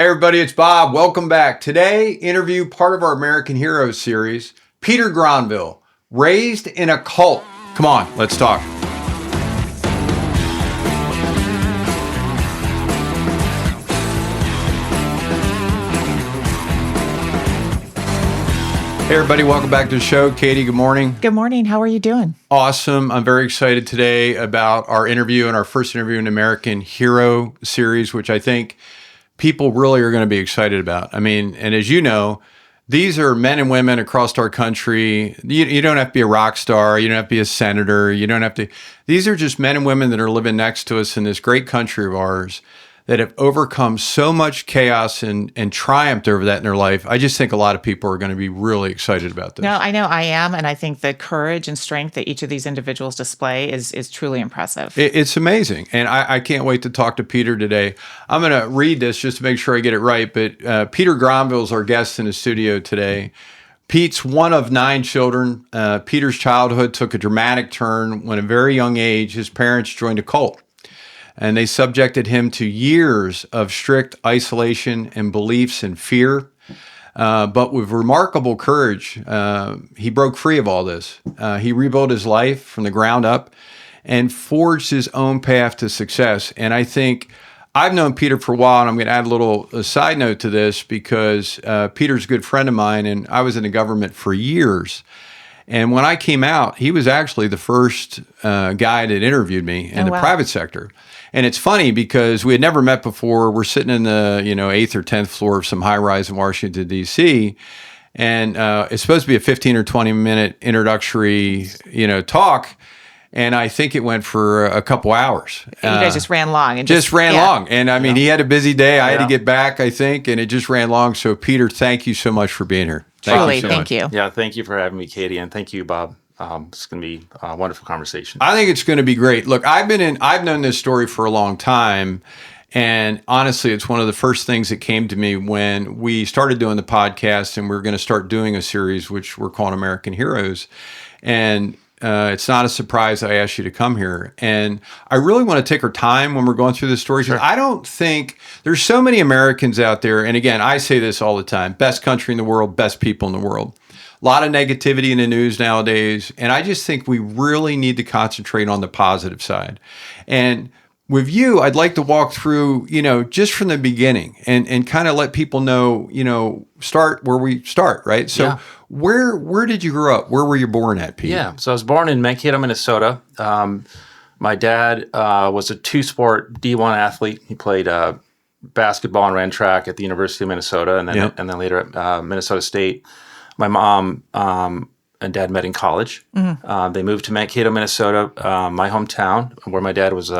Hey everybody, it's Bob. Welcome back. Today, interview part of our American Heroes series, Peter Gronvall, raised in a cult. Come on, let's talk. Hey everybody, welcome back to the show. Katie, good morning. Good morning. How are you doing? Awesome. I'm very excited today about our interview and our first interview in the American Hero series, which I think people really are going to be excited about. I mean, and as you know, these are men and women across our country. You don't have to be a rock star. You don't have to be a senator. You don't have to. These are just men and women that are living next to us in this great country of ours that have overcome so much chaos and triumphed over that in their life. I just think a lot of people are going to be really excited about this. No, I know I am. And I think the courage and strength that each of these individuals display is truly impressive. It's amazing. And I can't wait to talk to Peter today. I'm going to read this just to make sure I get it right. But Peter Gronvall is our guest in the studio today. Pete's one of 9 children. Peter's childhood took a dramatic turn when at a very young age, his parents joined a cult. And they subjected him to years of strict isolation and beliefs and fear. But with remarkable courage, he broke free of all this. He rebuilt his life from the ground up and forged his own path to success. And I think I've known Peter for a while, and I'm going to add a side note to this because Peter's a good friend of mine, and I was in the government for years. And when I came out, he was actually the first guy that interviewed me in the private sector. And it's funny because we had never met before. We're sitting in the 8th or 10th floor of some high rise in Washington, D.C., and it's supposed to be a 15 or 20 minute introductory talk. And I think it went for a couple hours. And you guys just ran long. And just ran long. And I mean, he had a busy day. I had to get back, I think, and it just ran long. So, Peter, thank you so much for being here. Thank you. Yeah, thank you for having me, Katie, and thank you, Bob. It's going to be a wonderful conversation. I think it's going to be great. Look, I've known this story for a long time, and honestly, it's one of the first things that came to me when we started doing the podcast, and we're going to start doing a series which we're calling American Heroes, and it's not a surprise I asked you to come here. And I really want to take our time when we're going through this story. Sure. I don't think there's so many Americans out there. And again, I say this all the time, best country in the world, best people in the world. A lot of negativity in the news nowadays. And I just think we really need to concentrate on the positive side. And with you, I'd like to walk through, just from the beginning and kind of let people know, start where we start, right? So where did you grow up? Where were you born at, Pete? Yeah, so I was born in Mankato, Minnesota. My dad was a 2-sport D1 athlete. He played basketball and ran track at the University of Minnesota and then later at Minnesota State. My mom and dad met in college. Mm-hmm. They moved to Mankato, Minnesota, my hometown, where my dad was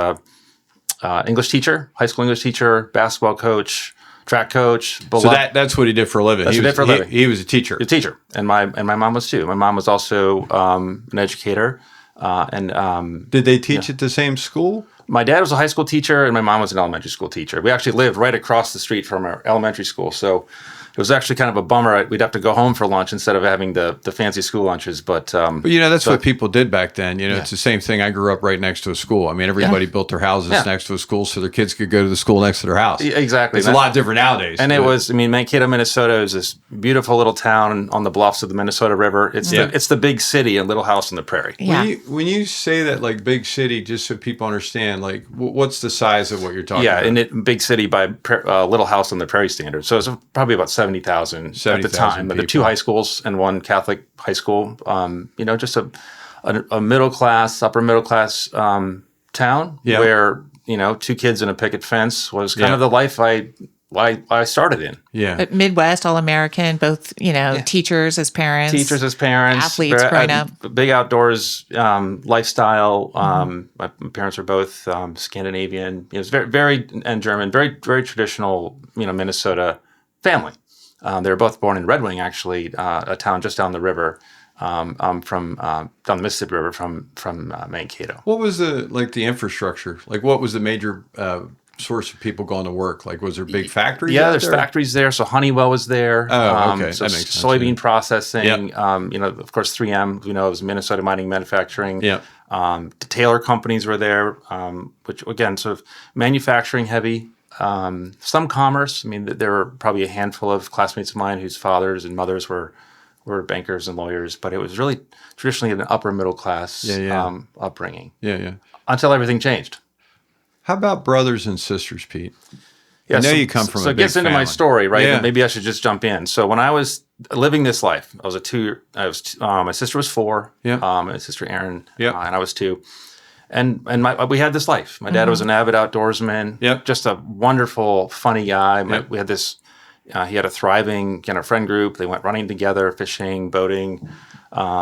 English teacher, high school English teacher, basketball coach, track coach. So that's what he did for a living. He was a teacher. A teacher, and my mom was too. My mom was also an educator. Did they teach at the same school? My dad was a high school teacher, and my mom was an elementary school teacher. We actually lived right across the street from our elementary school, so it was actually kind of a bummer. We'd have to go home for lunch instead of having the fancy school lunches. But that's what people did back then. It's the same thing. I grew up right next to a school. I mean, everybody built their houses next to a school so their kids could go to the school next to their house. Exactly. It's a lot different nowadays. And it was, Mankato, Minnesota is this beautiful little town on the bluffs of the Minnesota River. It's the big city, a little house on the prairie. Yeah. When you say that, like big city, just so people understand, like what's the size of what you're talking about? Yeah, and big city by little house on the prairie standard. So it's probably about 70,000 at the time. But the 2 high schools and 1 Catholic high school, just a middle class, upper middle class town where, 2 kids and a picket fence was kind of the life I started in. Yeah. But Midwest, all-American, both, teachers as parents. Athletes growing up. Big outdoors lifestyle. My parents were both Scandinavian. It was very, very, and German, very, very traditional, Minnesota family. They were both born in Red Wing, actually, a town just down the river. I'm from down the Mississippi River from Mankato. What was the infrastructure? Like, what was the major source of people going to work? Like, was there big factories? Yeah, there's factories there. So Honeywell was there. Oh, okay. So that makes sense. soybean processing. Yep. Of course, 3M. It was Minnesota Mining Manufacturing. Yeah. The Taylor companies were there, which again, sort of manufacturing heavy. some commerce. I mean, there were probably a handful of classmates of mine whose fathers and mothers were bankers and lawyers, but it was really traditionally an upper middle class upbringing. Yeah. Until everything changed. How about brothers and sisters, Pete? Yeah, I know you come from a big So it gets into my family. story, right? Yeah. And maybe I should just jump in. So when I was living this life, my sister was 4. Yeah. My sister Erin. Yeah. And I was 2. And we had this life. My dad was an avid outdoorsman. Yep. Just a wonderful, funny guy. Yep. We had this. He had a thriving kind of friend group. They went running together, fishing, boating.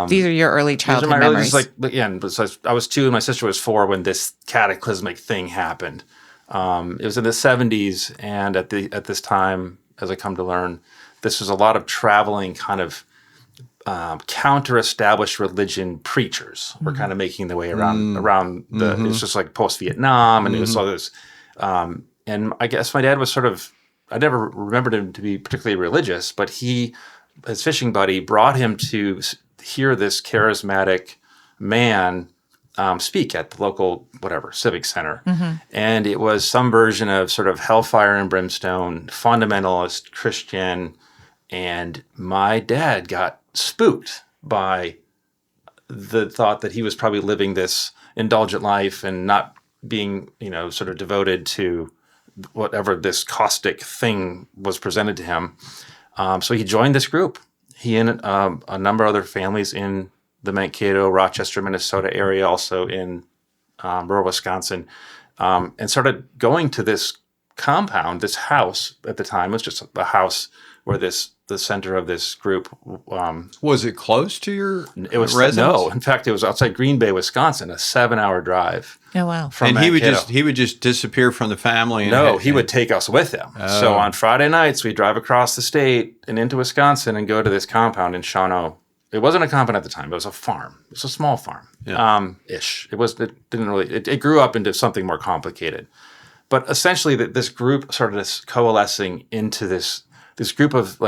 These are your early These are childhood my early, memories. I was 2 and my sister was 4 when this cataclysmic thing happened. It was in the 70s, and at this time, as I come to learn, this was a lot of traveling kind of counter-established religion preachers were kind of making their way around the. It was just like post-Vietnam, and it was all this. And I guess my dad was sort of. I never remembered him to be particularly religious, but his fishing buddy brought him to hear this charismatic man speak at the local civic center. And it was some version of sort of hellfire and brimstone, fundamentalist Christian, and my dad got spooked by the thought that he was probably living this indulgent life and not being, sort of devoted to whatever this caustic thing was presented to him. So he joined this group. He and a number of other families in the Mankato, Rochester, Minnesota area, also in rural Wisconsin, and started going to this compound, this house at the time. It was just a house where the center of this group. Was it close to your residence? No, in fact, it was outside Green Bay, Wisconsin, a 7-hour drive. Oh, wow. From And Mankato. he would just disappear from the family. No, he would take us with him. So on Friday nights, we'd drive across the state and into Wisconsin and go to this compound in Shawano. It wasn't a compound at the time. It was a farm. It was a small farm, ish. It grew up into something more complicated. But essentially, this group started coalescing into this group of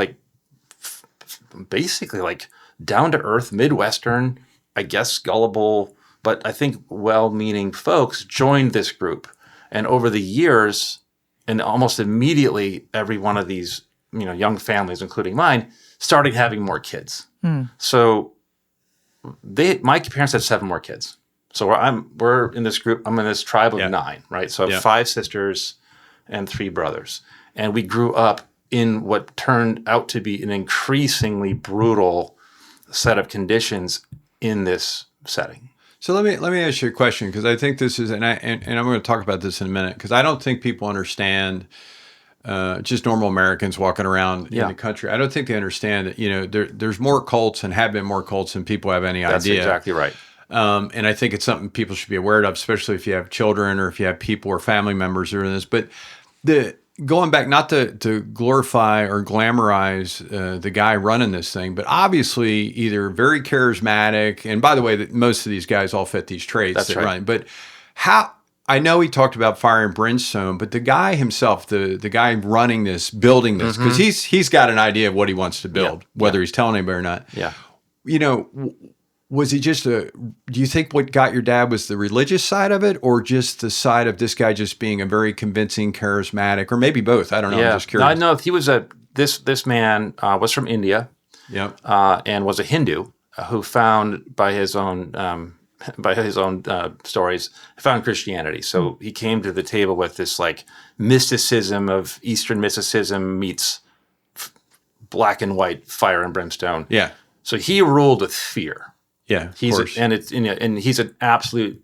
basically down to earth Midwestern, I guess gullible, but I think well-meaning folks joined this group. And over the years, and almost immediately, every one of these young families, including mine, started having more kids. So my parents had 7 more kids. So we're in this group. I'm in this tribe of 9, right? So I have 5 sisters and 3 brothers, and we grew up in what turned out to be an increasingly brutal set of conditions in this setting. So let me ask you a question, because I think this is, and I'm going to talk about this in a minute, because I don't think people understand. Just normal Americans walking around in the country. I don't think they understand that, there's more cults and have been more cults than people have any idea. That's exactly right. And I think it's something people should be aware of, especially if you have children or if you have people or family members who are in this. But going back, not to glorify or glamorize the guy running this thing, but obviously either very charismatic, and by the way, that most of these guys all fit these traits. That's right. Run. But how... I know he talked about fire and brimstone, but the guy himself, the guy running this, building this, because he's got an idea of what he wants to build, whether he's telling anybody or not. Yeah. Was he just do you think what got your dad was the religious side of it, or just the side of this guy just being a very convincing, charismatic, or maybe both? I don't know. Yeah. I'm just curious. No, he was this man was from India. Yep. And was a Hindu who found by his own stories, found Christianity. So he came to the table with this mysticism of Eastern mysticism meets black and white fire and brimstone. Yeah. So he ruled with fear. Yeah. Of He's course. and he's an absolute.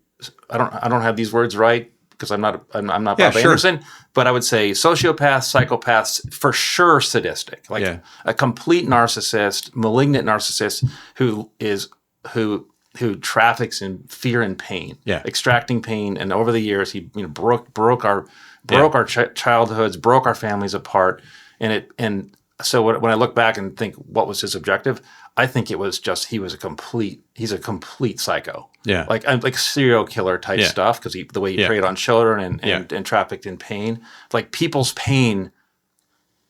I don't have these words right because I'm not Bob Anderson, but I would say sociopaths, psychopaths, for sure sadistic, a complete narcissist, malignant narcissist who traffics in fear and pain, extracting pain. And over the years, he broke our childhoods, broke our families apart. So when I look back and think what was his objective, I think it was just he's a complete psycho. Yeah, like serial killer type stuff, because the way he preyed on children and trafficked in pain, like people's pain,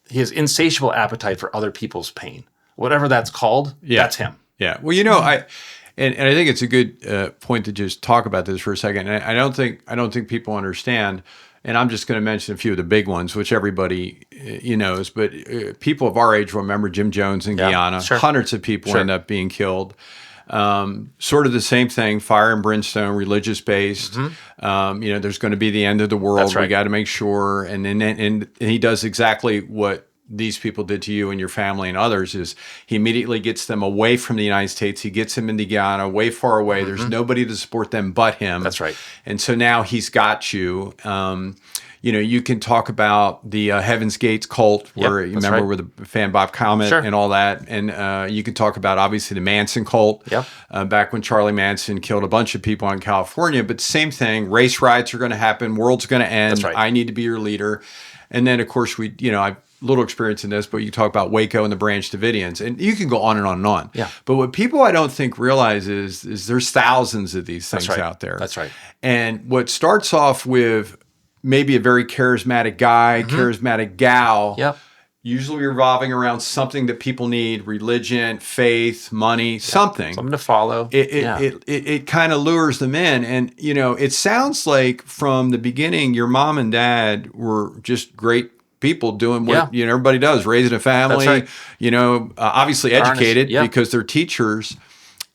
his insatiable appetite for other people's pain, whatever that's called, that's him. Yeah. Well, And I think it's a good point to just talk about this for a second. And I don't think people understand. and I'm just going to mention a few of the big ones, which everybody knows, but people of our age will remember Jim Jones in Guyana. Sure. Hundreds of people end up being killed. Sort of the same thing, fire and brimstone, religious based. There's going to be the end of the world. That's right. We got to make sure. And he does exactly what these people did to you and your family and others, is he immediately gets them away from the United States. He gets them into Guyana, way far away. There's nobody to support them but him. That's right. And so now he's got you. You can talk about the Heaven's Gates cult, where you remember with the fan Bob Comet and all that. And you can talk about, obviously, the Manson cult, back when Charlie Manson killed a bunch of people in California. But same thing, race riots are going to happen, world's going to end. That's right. I need to be your leader. And then, of course, I've little experience in this, but you talk about Waco and the Branch Davidians, and you can go on and on and on. Yeah. But what people I don't think realize is there's thousands of these things out there. That's right. And what starts off with maybe a very charismatic guy, charismatic gal, usually revolving around something that people need: religion, faith, money, something to follow. It kind of lures them in. And, it sounds like from the beginning, your mom and dad were just great people doing what everybody does, raising a family. That's right. Obviously educated because they're teachers.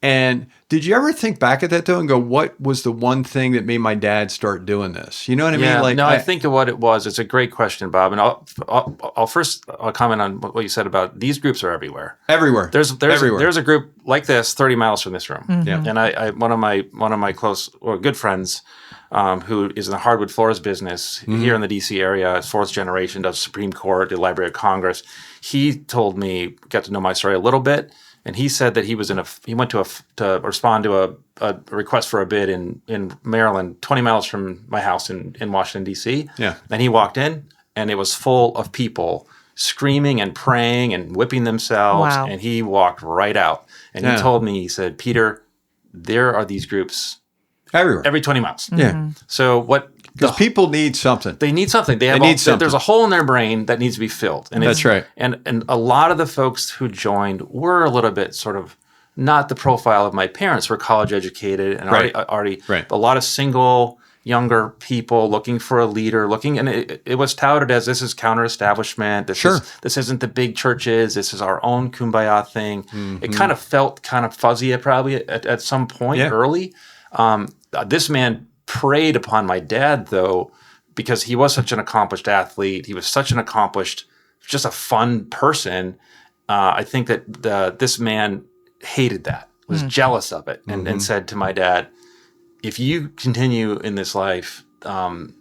And did you ever think back at that though and go, what was the one thing that made my dad start doing this? You know what I mean? I think of what it was. It's a great question, Bob. And I'll first comment on what you said about these groups are everywhere. Everywhere. There's everywhere. There's a group like this 30 miles from this room. Yeah. And I one of my close or good friends, who is in the hardwood floors business here in the D.C. area, fourth generation, does Supreme Court, did Library of Congress. He told me, got to know my story a little bit, and he said that he went to respond to a request for a bid in Maryland, 20 miles from my house in Washington, D.C. Yeah. And he walked in, and it was full of people screaming and praying and whipping themselves, and he walked right out. And he told me, he said, Peter, there are these groups everywhere, every 20 miles. Yeah. So because people need something. They need something. There's a hole in their brain that needs to be filled. And that's right. And a lot of the folks who joined were a little bit sort of not the profile of my parents. Were college educated and already a lot of single younger people looking for a leader, and it was touted as this is counter-establishment. This isn't the big churches. This is our own kumbaya thing. It kind of felt kind of fuzzy probably at some point early. This man preyed upon my dad, though, because he was such an accomplished athlete. He was such an accomplished, just a fun person. I think that this man hated that, was jealous of it, and said to my dad, if you continue in this life, I'm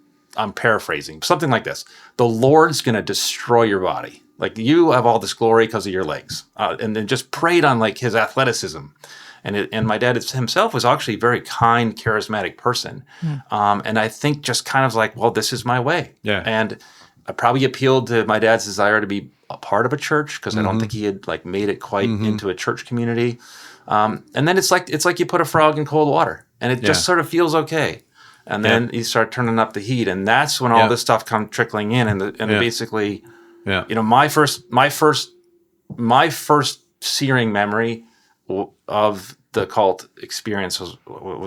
paraphrasing, something like this, the Lord's going to destroy your body. Like, you have all this glory because of your legs. And then just preyed on like his athleticism. And my dad himself was actually a very kind, charismatic person. And I think just kind of like, well, this is my way. Yeah. And I probably appealed to my dad's desire to be a part of a church, because I don't think he had like made it quite into a church community. And then it's like you put a frog in cold water, and it just sort of feels okay. And then you start turning up the heat, and that's when all this stuff comes trickling in. And basically, my first searing memory of the cult experience was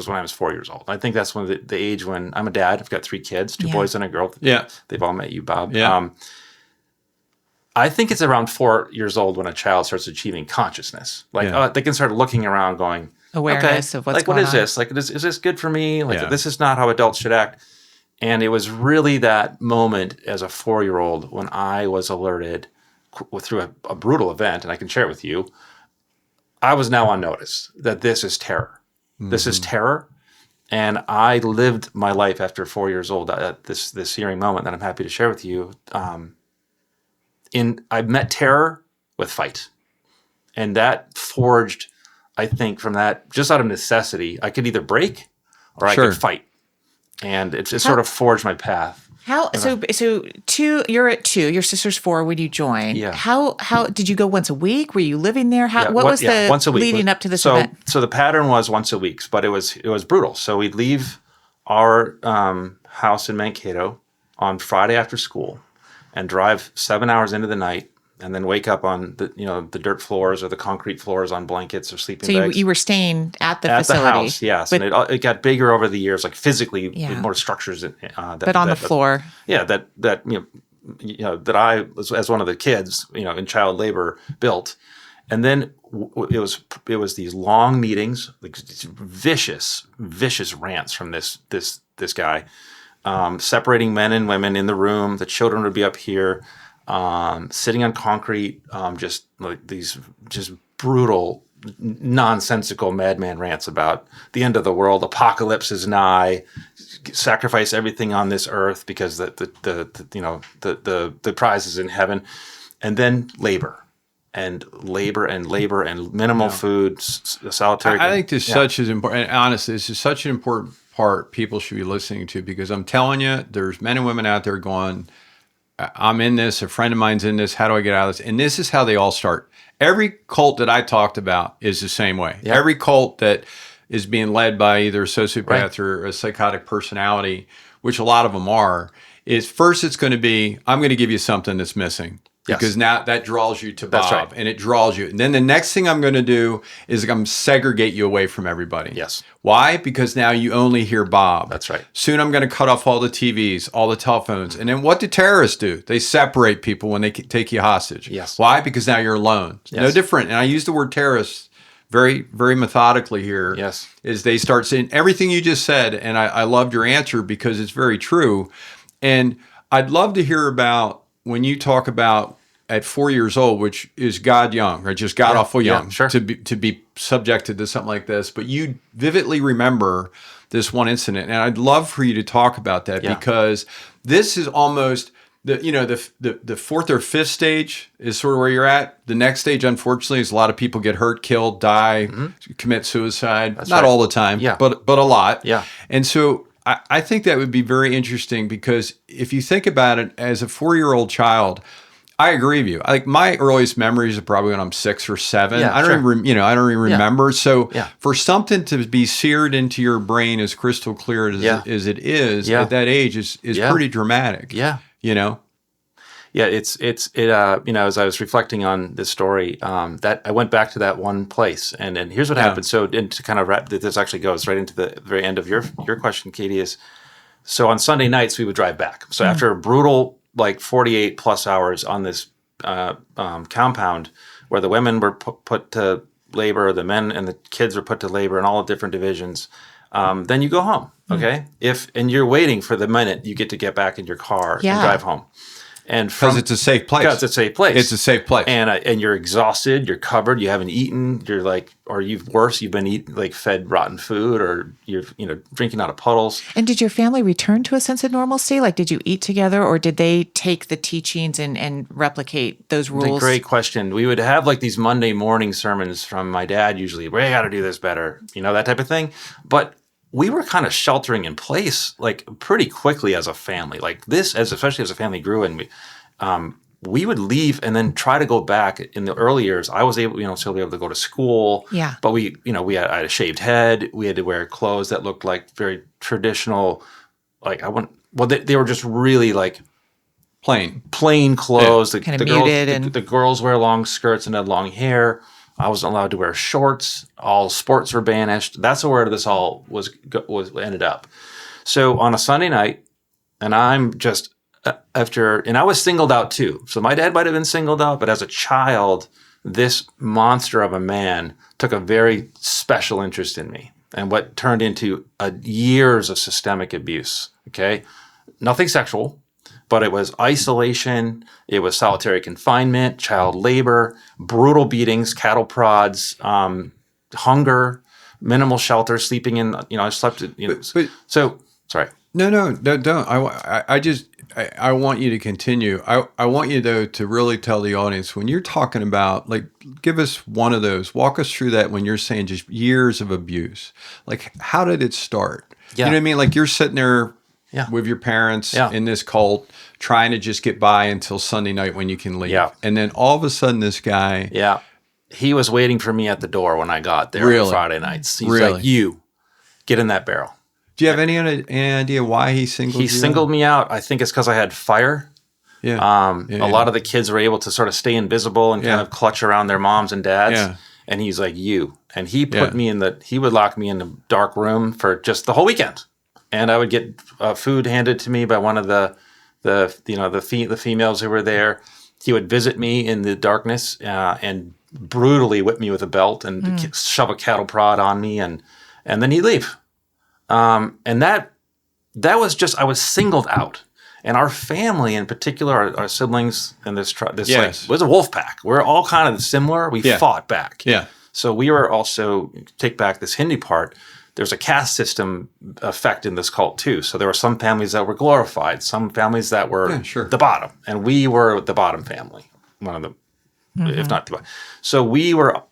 when I was 4 years old. I think that's when the age when I'm a dad. I've got 3 kids, 2 boys and a girl. Yeah, they've all met you, Bob. Yeah. I think it's around 4 years old when a child starts achieving consciousness. Like they can start looking around, going, awareness of what's going on. What is this? Like, is this good for me? Like, this is not how adults should act. And it was really that moment as a 4-year-old when I was alerted through a brutal event, and I can share it with you. I was now on notice that this is terror. This is terror. And I lived my life after 4 years old at this searing moment that I'm happy to share with you. I met terror with fight. And that forged, I think, from that, just out of necessity, I could either break or I could fight. And it sort of forged my path. So you're at 2, your sister's 4 when you joined. Yeah. How did you go once a week? Were you living there? What was the once a week leading up to this event? So the pattern was once a week, but it was brutal. So we'd leave our house in Mankato on Friday after school and drive 7 hours into the night and then wake up on the dirt floors or the concrete floors on blankets or sleeping bags. So you were staying at the at facility? At the house, yes. And it got bigger over the years, like physically, with more structures. But on the floor. That I, as one of the kids, in child labor, built. And then it was these long meetings, like vicious rants from this guy, separating men and women in the room. The children would be up here, sitting on concrete, just like these just brutal, nonsensical madman rants about the end of the world, apocalypse is nigh, sacrifice everything on this earth because the prize is in heaven, and then labor and minimal food, solitary. I think this such is important. And honestly, this is such an important part people should be listening to, because I'm telling you, there's men and women out there going, I'm in this, a friend of mine's in this, how do I get out of this? And this is how they all start. Every cult that I talked about is the same way. Yeah. Every cult that is being led by either a sociopath or a psychotic personality, which a lot of them are, is first it's going to be, I'm going to give you something that's missing. Yes. Because now that draws you to Bob, and it draws you. And then the next thing I'm going to do is I'm going to segregate you away from everybody. Yes. Why? Because now you only hear Bob. That's right. Soon I'm going to cut off all the TVs, all the telephones. And then what do terrorists do? They separate people when they take you hostage. Yes. Why? Because now you're alone. Yes. No different. And I use the word terrorists very, very methodically here. Yes. Is they start saying everything you just said. And I loved your answer because it's very true. And I'd love to hear about when you talk about at 4 years old, which is God young, or just God awful young, to be subjected to something like this. But you vividly remember this one incident, and I'd love for you to talk about that because this is almost the fourth or fifth stage is sort of where you're at. The next stage, unfortunately, is a lot of people get hurt, killed, die, commit suicide. That's not all the time, but a lot. Yeah, and so. I think that would be very interesting because if you think about it as a 4-year-old child, I agree with you. Like my earliest memories are probably when I'm 6 or 7. I don't even remember. So for something to be seared into your brain as crystal clear as it is at that age is pretty dramatic. Yeah. Yeah, it as I was reflecting on this story, that I went back to that one place, and here's what happened. So, and to kind of wrap, this actually goes right into the very end of your question, Katie. Is so on Sunday nights we would drive back. So after a brutal 48 plus hours on this compound where the women were put to labor, the men and the kids were put to labor in all the different divisions, then you go home. Okay, and you're waiting for the minute you get back in your car and drive home. And because it's a safe place. Because it's a safe place. It's a safe place. And you're exhausted. You're covered. You haven't eaten. You're you've been eating fed rotten food, or you're drinking out of puddles. And did your family return to a sense of normalcy? Did you eat together, or did they take the teachings and replicate those rules? That's a great question. We would have these Monday morning sermons from my dad. Usually, we got to do this better. That type of thing. But we were kind of sheltering in place pretty quickly as a family. Especially as a family grew, and we would leave and then try to go back. In the early years, I was able, still be able to go to school. Yeah. But I had a shaved head. We had to wear clothes that looked like very traditional. They were just really plain clothes. Yeah. Kind of muted. The girls wear long skirts and had long hair. I wasn't allowed to wear shorts. All sports were banished. That's where this all was ended up. So on a Sunday night, and I'm just and I was singled out too. So my dad might have been singled out, but as a child, this monster of a man took a very special interest in me, and what turned into years of systemic abuse. Okay, nothing sexual. But it was isolation, it was solitary confinement, child labor, brutal beatings, cattle prods, hunger, minimal shelter, sleeping in, I slept, so, sorry. No, don't. I want you to continue. I want you, though, to really tell the audience, when you're talking about, give us one of those, walk us through that when you're saying just years of abuse. How did it start? Yeah. You know what I mean? You're sitting there with your parents in this cult, trying to just get by until Sunday night when you can leave. Yeah. And then all of a sudden this guy... Yeah. He was waiting for me at the door when I got there on Friday nights. He's like, you, get in that barrel. Do you have any idea why he singled you out? He singled me out. I think it's because I had fire. A lot of the kids were able to sort of stay invisible and kind of clutch around their moms and dads. Yeah. And he's like, you. And he put me he would lock me in a dark room for just the whole weekend. And I would get food handed to me by one of the females who were there. He would visit me in the darkness and brutally whip me with a belt and shove a cattle prod on me. And then he'd leave. And that was just, I was singled out. And our family in particular, our siblings and this was a wolf pack. We're all kind of similar. We fought back. Yeah. So we were also, take back this Hindu part, there's a caste system effect in this cult too. So there were some families that were glorified, some families that were the bottom. And we were the bottom family, one of them, if not the bottom. So we were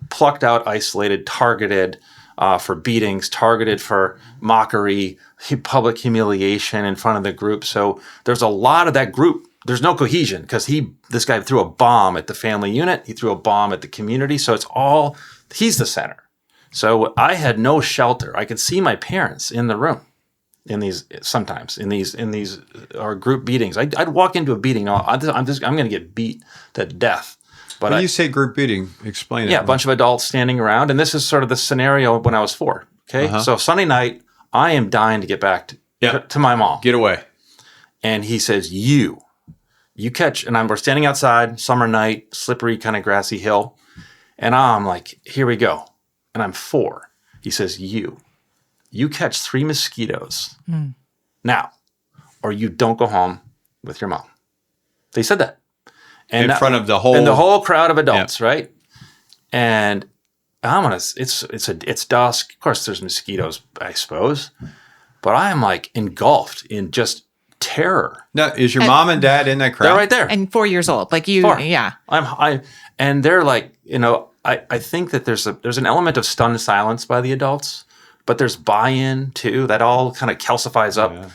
plucked out, isolated, targeted for beatings, targeted for mockery, public humiliation in front of the group. So there's a lot of that group. There's no cohesion because this guy threw a bomb at the family unit. He threw a bomb at the community. So he's the center. So I had no shelter. I could see my parents in the room in these our group beatings. I'd walk into a beating. I'm going to get beat to death. But when you say group beating, explain it. Yeah, a bunch of adults standing around. And this is sort of the scenario when I was 4. Okay. So Sunday night, I am dying to get back to my mom. Get away. And he says, you catch, and we're standing outside, summer night, slippery kind of grassy hill. And I'm like, here we go. And I'm 4. He says, you catch 3 mosquitoes now, or you don't go home with your mom. They said that. And in front of the whole crowd of adults, right? And it's dusk. Of course, there's mosquitoes, I suppose, but I am like engulfed in just terror. Now, is your mom and dad in that crowd? They're right there, and 4 years old, like you. 4. Yeah. And they're like, I think that there's an element of stunned silence by the adults, but there's buy-in too. That all kind of calcifies up,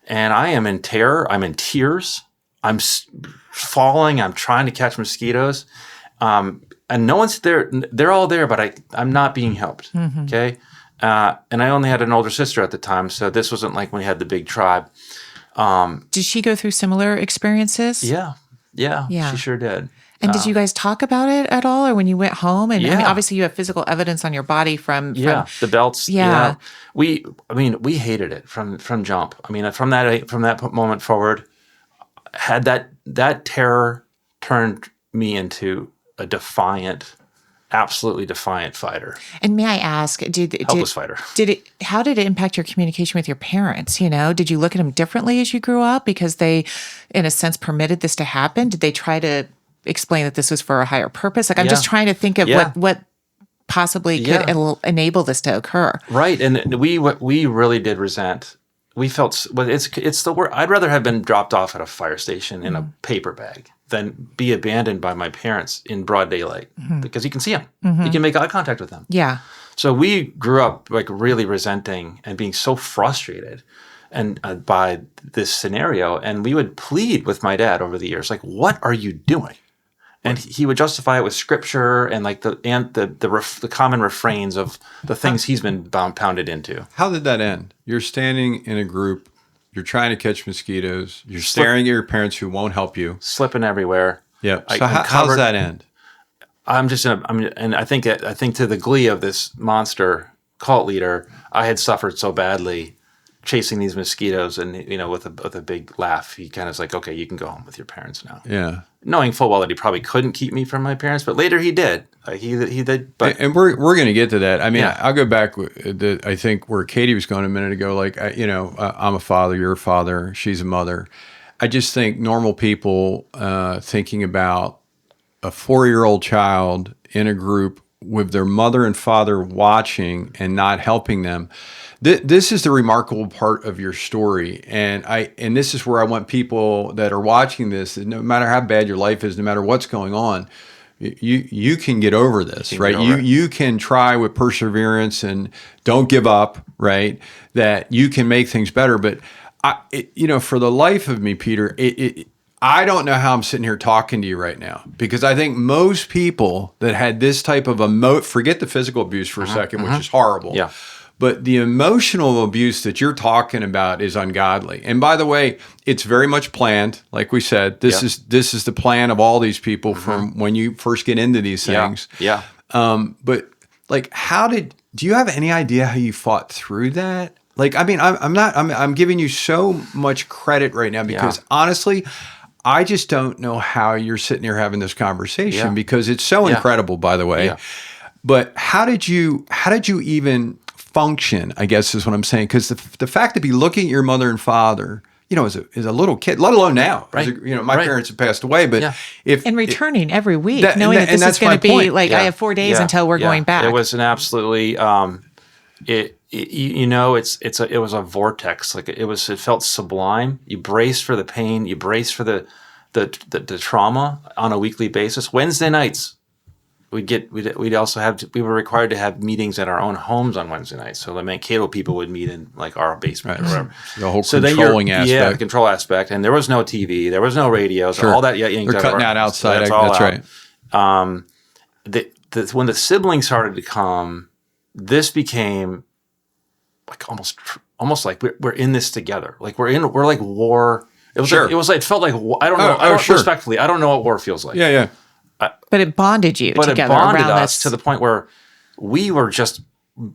and I am in terror. I'm in tears. I'm falling. I'm trying to catch mosquitoes. And no one's there. They're all there, but I'm not being helped. Mm-hmm. Okay. And I only had an older sister at the time. So this wasn't like when we had the big tribe. Did she go through similar experiences? Yeah. She sure did. And did you guys talk about it at all, or when you went home? And I mean, obviously you have physical evidence on your body from the belts. Yeah. We hated it from jump. I mean, from that moment forward, had that terror turned me into a absolutely defiant fighter. And may I ask, helpless fighter. How did it impact your communication with your parents? Did you look at them differently as you grew up because they, in a sense, permitted this to happen? Did they try to explain that this was for a higher purpose? Like, I'm just trying to think of what possibly could enable this to occur. Right. And we really did resent. We felt, well, it's the word. I'd rather have been dropped off at a fire station in a paper bag than be abandoned by my parents in broad daylight because you can see them. Mm-hmm. You can make eye contact with them. Yeah. So we grew up like really resenting and being so frustrated and by this scenario. And we would plead with my dad over the years, like, what are you doing? And he would justify it with scripture and like the common refrains of the things he's been pounded into. How did that end? You're standing in a group. You're trying to catch mosquitoes. You're staring at your parents who won't help you. Slipping everywhere. Yeah. So how does that end? And I think to the glee of this monster cult leader, I had suffered so badly chasing these mosquitoes, and with a big laugh, he kind of was like, "Okay, you can go home with your parents now." Yeah. Knowing full well that he probably couldn't keep me from my parents, but later he did. He did. But and we're going to get to that. I mean, I'll go back. I think where Katie was going a minute ago. Like, I'm a father. You're a father. She's a mother. I just think normal people thinking about a 4-year-old child in a group with their mother and father watching and not helping them. This is the remarkable part of your story, and this is where I want people that are watching this, no matter how bad your life is, no matter what's going on, you can get over this, right? You can try with perseverance and don't give up, right? That you can make things better. But for the life of me, Peter, I don't know how I'm sitting here talking to you right now, because I think most people that had this type of forget the physical abuse for a second, which is horrible. Yeah. But the emotional abuse that you're talking about is ungodly. And by the way, it's very much planned. Like we said, this is the plan of all these people from when you first get into these things. Yeah. But like, do you have any idea how you fought through that? Like, I mean, I'm giving you so much credit right now because honestly, I just don't know how you're sitting here having this conversation because it's so incredible, by the way. Yeah. But how did you even function, I guess is what I'm saying? Because the fact to be looking at your mother and father, as a little kid, let alone now, right. My parents have passed away, but and returning every week, knowing that this is going to be like, I have 4 days until we're going back. It was an absolutely, it was a vortex. Like it felt sublime. You braced for the pain. You braced for the trauma on a weekly basis. Wednesday nights, we were required to have meetings at our own homes on Wednesday nights. So the Mankato people would meet in like our basement or whatever. The whole controlling aspect. Yeah, the control aspect. And there was no TV. There was no radio. So all that. They're cutting out outside. That's right. When the siblings started to come, this became like almost like we're in this together. Like we're like war. It felt like I don't know. Respectfully, I don't know what war feels like. Yeah. But it bonded you together. It bonded around us to the point where we were just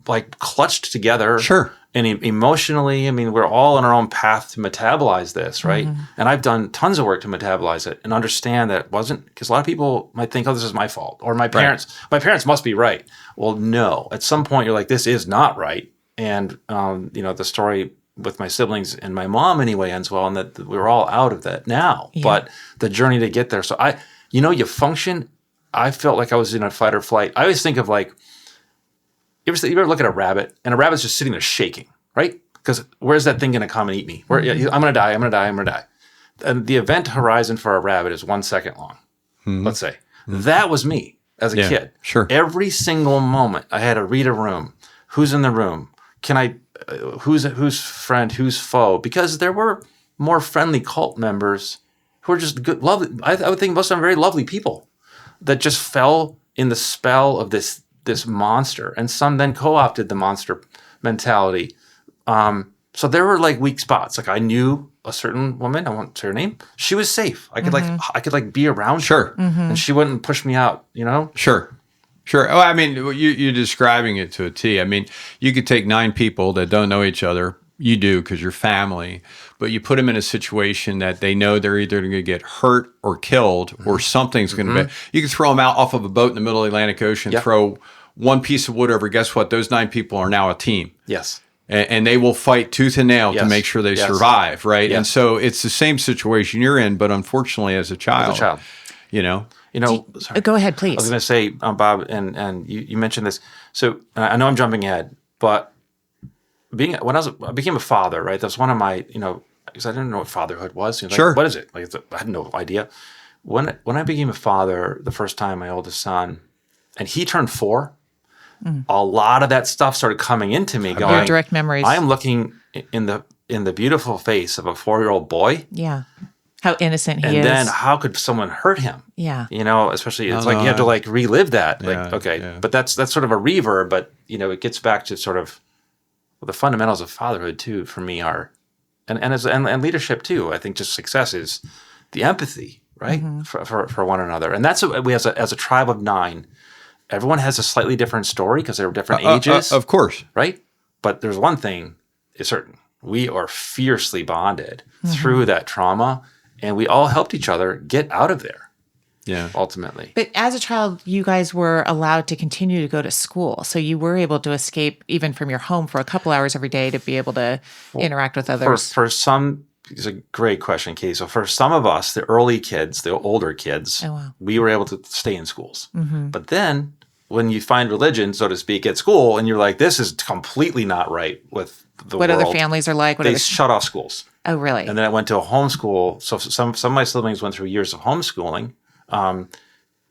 like clutched together. Sure. And emotionally, I mean, we're all on our own path to metabolize this, right? Mm-hmm. And I've done tons of work to metabolize it and understand that it wasn't, because a lot of people might think, oh, this is my fault, or my parents must be right. Well, no. At some point, you're like, this is not right. And the story with my siblings and my mom anyway ends well, and that we're all out of that now. Yeah. But the journey to get there. So you function. I felt like I was in a fight or flight. I always think of like, you ever look at a rabbit and a rabbit's just sitting there shaking, right? Because where's that thing going to come and eat me? I'm going to die. And the event horizon for a rabbit is 1 second long, let's say. That was me as a kid. Sure. Every single moment I had to read a room. Who's in the room? Who's friend, who's foe? Because there were more friendly cult members who were just good, lovely. I would think most of them very lovely people that just fell in the spell of this monster, and some then co-opted the monster mentality. So there were like weak spots. Like I knew a certain woman, I won't say her name. She was safe. I could be around her, and she wouldn't push me out. Sure. Oh, I mean, you're describing it to a T. I mean, you could take 9 people that don't know each other. You do because you're family, but you put them in a situation that they know they're either going to get hurt or killed, or something's going to be. You can throw them out off of a boat in the middle of the Atlantic Ocean, throw one piece of wood over. Guess what? Those 9 people are now a team. Yes. And they will fight tooth and nail to make sure they survive, right? Yes. And so it's the same situation you're in, but unfortunately, as a child. Go ahead, please. I was going to say, Bob, and you mentioned this. So I know I'm jumping ahead, but when I became a father, right? That's one of my, because I didn't know what fatherhood was. Sure. Like, what is it? Like, I had no idea. When I became a father, the first time, my oldest son, and he turned 4, a lot of that stuff started coming into me. Going, your direct memories. I am looking in the beautiful face of a 4-year-old boy. Yeah. How innocent he is. And then how could someone hurt him? Yeah. Especially it's like you have to like relive that. But that's sort of a reverb, but it gets back to sort of the fundamentals of fatherhood too for me are and leadership too. I think just success is the empathy, right? For one another. And that's what we as a tribe of 9, everyone has a slightly different story because they're different ages. Of course. Right? But there's one thing is certain. We are fiercely bonded through that trauma. And we all helped each other get out of there. Yeah. Ultimately. But as a child, you guys were allowed to continue to go to school. So you were able to escape even from your home for a couple hours every day to be able to interact with others. For some, it's a great question, Katie. So for some of us, the early kids, the older kids, we were able to stay in schools. But then when you find religion, so to speak, at school, and you're like, this is completely not right with the what world. Other families are like. They shut off schools. Oh, really? And then I went to a homeschool. So some of my siblings went through years of homeschooling.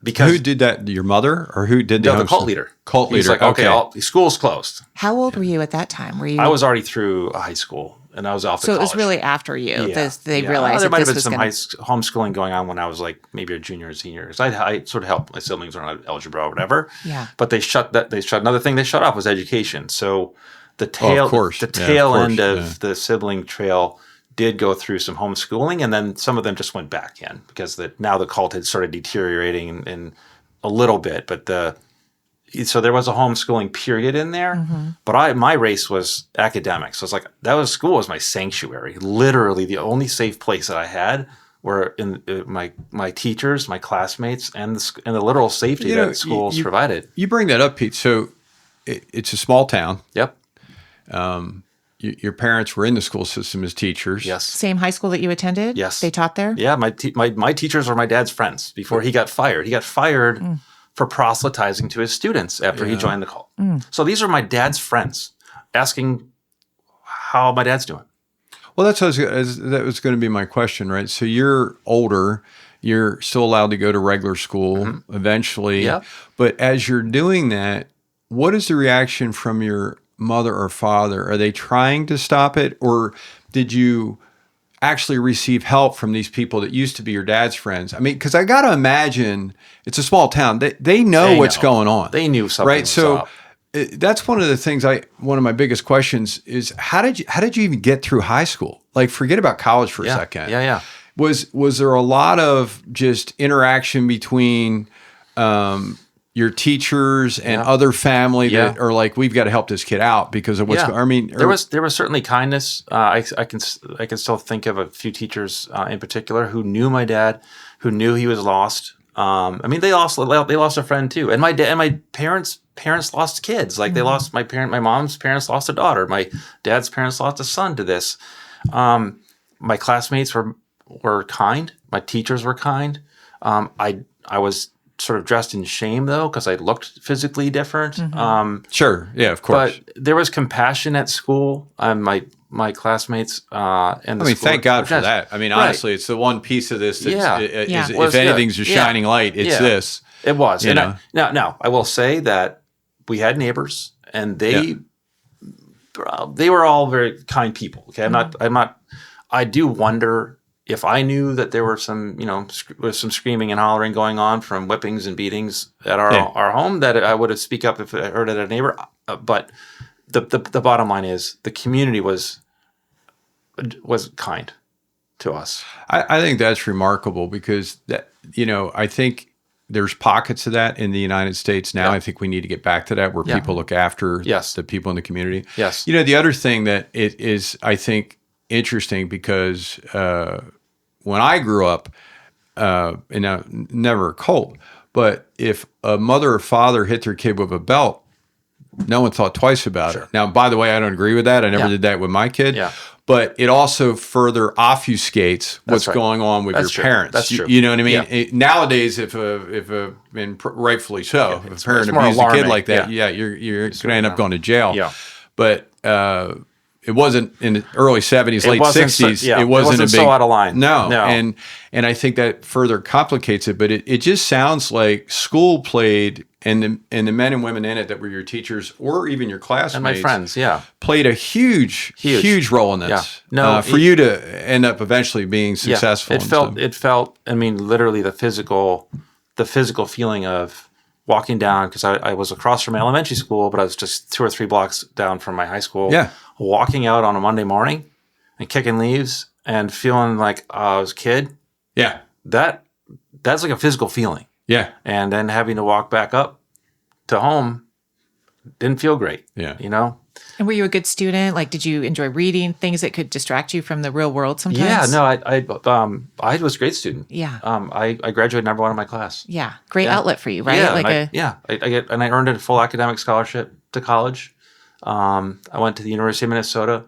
Because who did that? Your mother, or who did that? The cult leader. He's like, okay, school's closed. How old were you at that time? I was already through high school, and I was off to college. So it was really after you. They realized there might have been some homeschooling going on when I was like maybe a junior or senior. Because I sort of helped my siblings learn algebra or whatever. Yeah. But they shut another thing they shut off was education. So the tail, of course. the Yeah, tail of course. end of Yeah. the sibling trail did go through some homeschooling, and then some of them just went back in because now the cult had started deteriorating in a little bit. But so there was a homeschooling period in there. But my race was academics. So it's like school was my sanctuary. Literally, the only safe place that I had were in my teachers, my classmates, and the literal safety that schools provided. You bring that up, Pete. So it's a small town. Yep. Your parents were in the school system as teachers. Yes. Same high school that you attended? Yes. They taught there? Yeah. My teachers were my dad's friends before he got fired. He got fired for proselytizing to his students after he joined the cult. So these are my dad's friends asking how my dad's doing. Well, that was going to be my question, right? So you're older. You're still allowed to go to regular school eventually. Yeah. But as you're doing that, what is the reaction from your mother or father? Are they trying to stop it, or did you actually receive help from these people that used to be your dad's friends? I mean, because I got to imagine it's a small town. They know what's going on. They knew something right? was So up. that's one of the things one of my biggest questions is how did you even get through high school? Like, forget about college for a second. Yeah. Was there a lot of just interaction between your teachers and other family that are like, we've got to help this kid out because of what's going on? I mean, there was certainly kindness. I can still think of a few teachers in particular who knew my dad, who knew he was lost. I mean, they lost a friend too, and my parents lost kids. Like they lost my mom's parents lost a daughter. My dad's parents lost a son to this. My classmates were kind. My teachers were kind. I was sort of dressed in shame though, because I looked physically different. Sure. Yeah, of course. But there was compassion at school. My classmates and the school, thank God for that. I mean, honestly, it's the one piece of this that's, if anything's a shining light, it's this. It was. You And know? now, I will say that we had neighbors, and they were all very kind people. Okay, I do wonder if I knew that there were some, some screaming and hollering going on from whippings and beatings at our home, that I would have speak up if I heard it at a neighbor. But the bottom line is the community was kind to us. I think that's remarkable because I think there's pockets of that in the United States now. I think we need to get back to that where people look after the people in the community. Yes. The other thing that it is, I think, interesting because when I grew up, never a cult, but if a mother or father hit their kid with a belt, no one thought twice about it. Now, by the way, I don't agree with that. I never did that with my kid. Yeah. But it also further obfuscates what's going on with your parents. That's true. You know what I mean? Nowadays, and rightfully so, if a parent abuses a kid like that, you're going to end up going to jail. Yeah. But it wasn't in the early 70s, late 60s. It wasn't a big, so out of line. No. And I think that further complicates it. But it just sounds like school played, and the men and women in it that were your teachers or even your classmates and my friends, played a huge role in this. For you to end up eventually being successful. It felt. I mean, literally the physical feeling of walking down, because I was across from elementary school, but I was just 2 or 3 blocks down from my high school. Yeah. Walking out on a Monday morning and kicking leaves and feeling like I was a kid. Yeah. That's like a physical feeling. Yeah. And then having to walk back up to home didn't feel great. Yeah. And were you a good student? Like, did you enjoy reading things that could distract you from the real world sometimes? Yeah, no, I was a great student. Yeah. I graduated #1 in my class. Yeah. Great outlet for you, right? Yeah. I earned a full academic scholarship to college. I went to the University of Minnesota.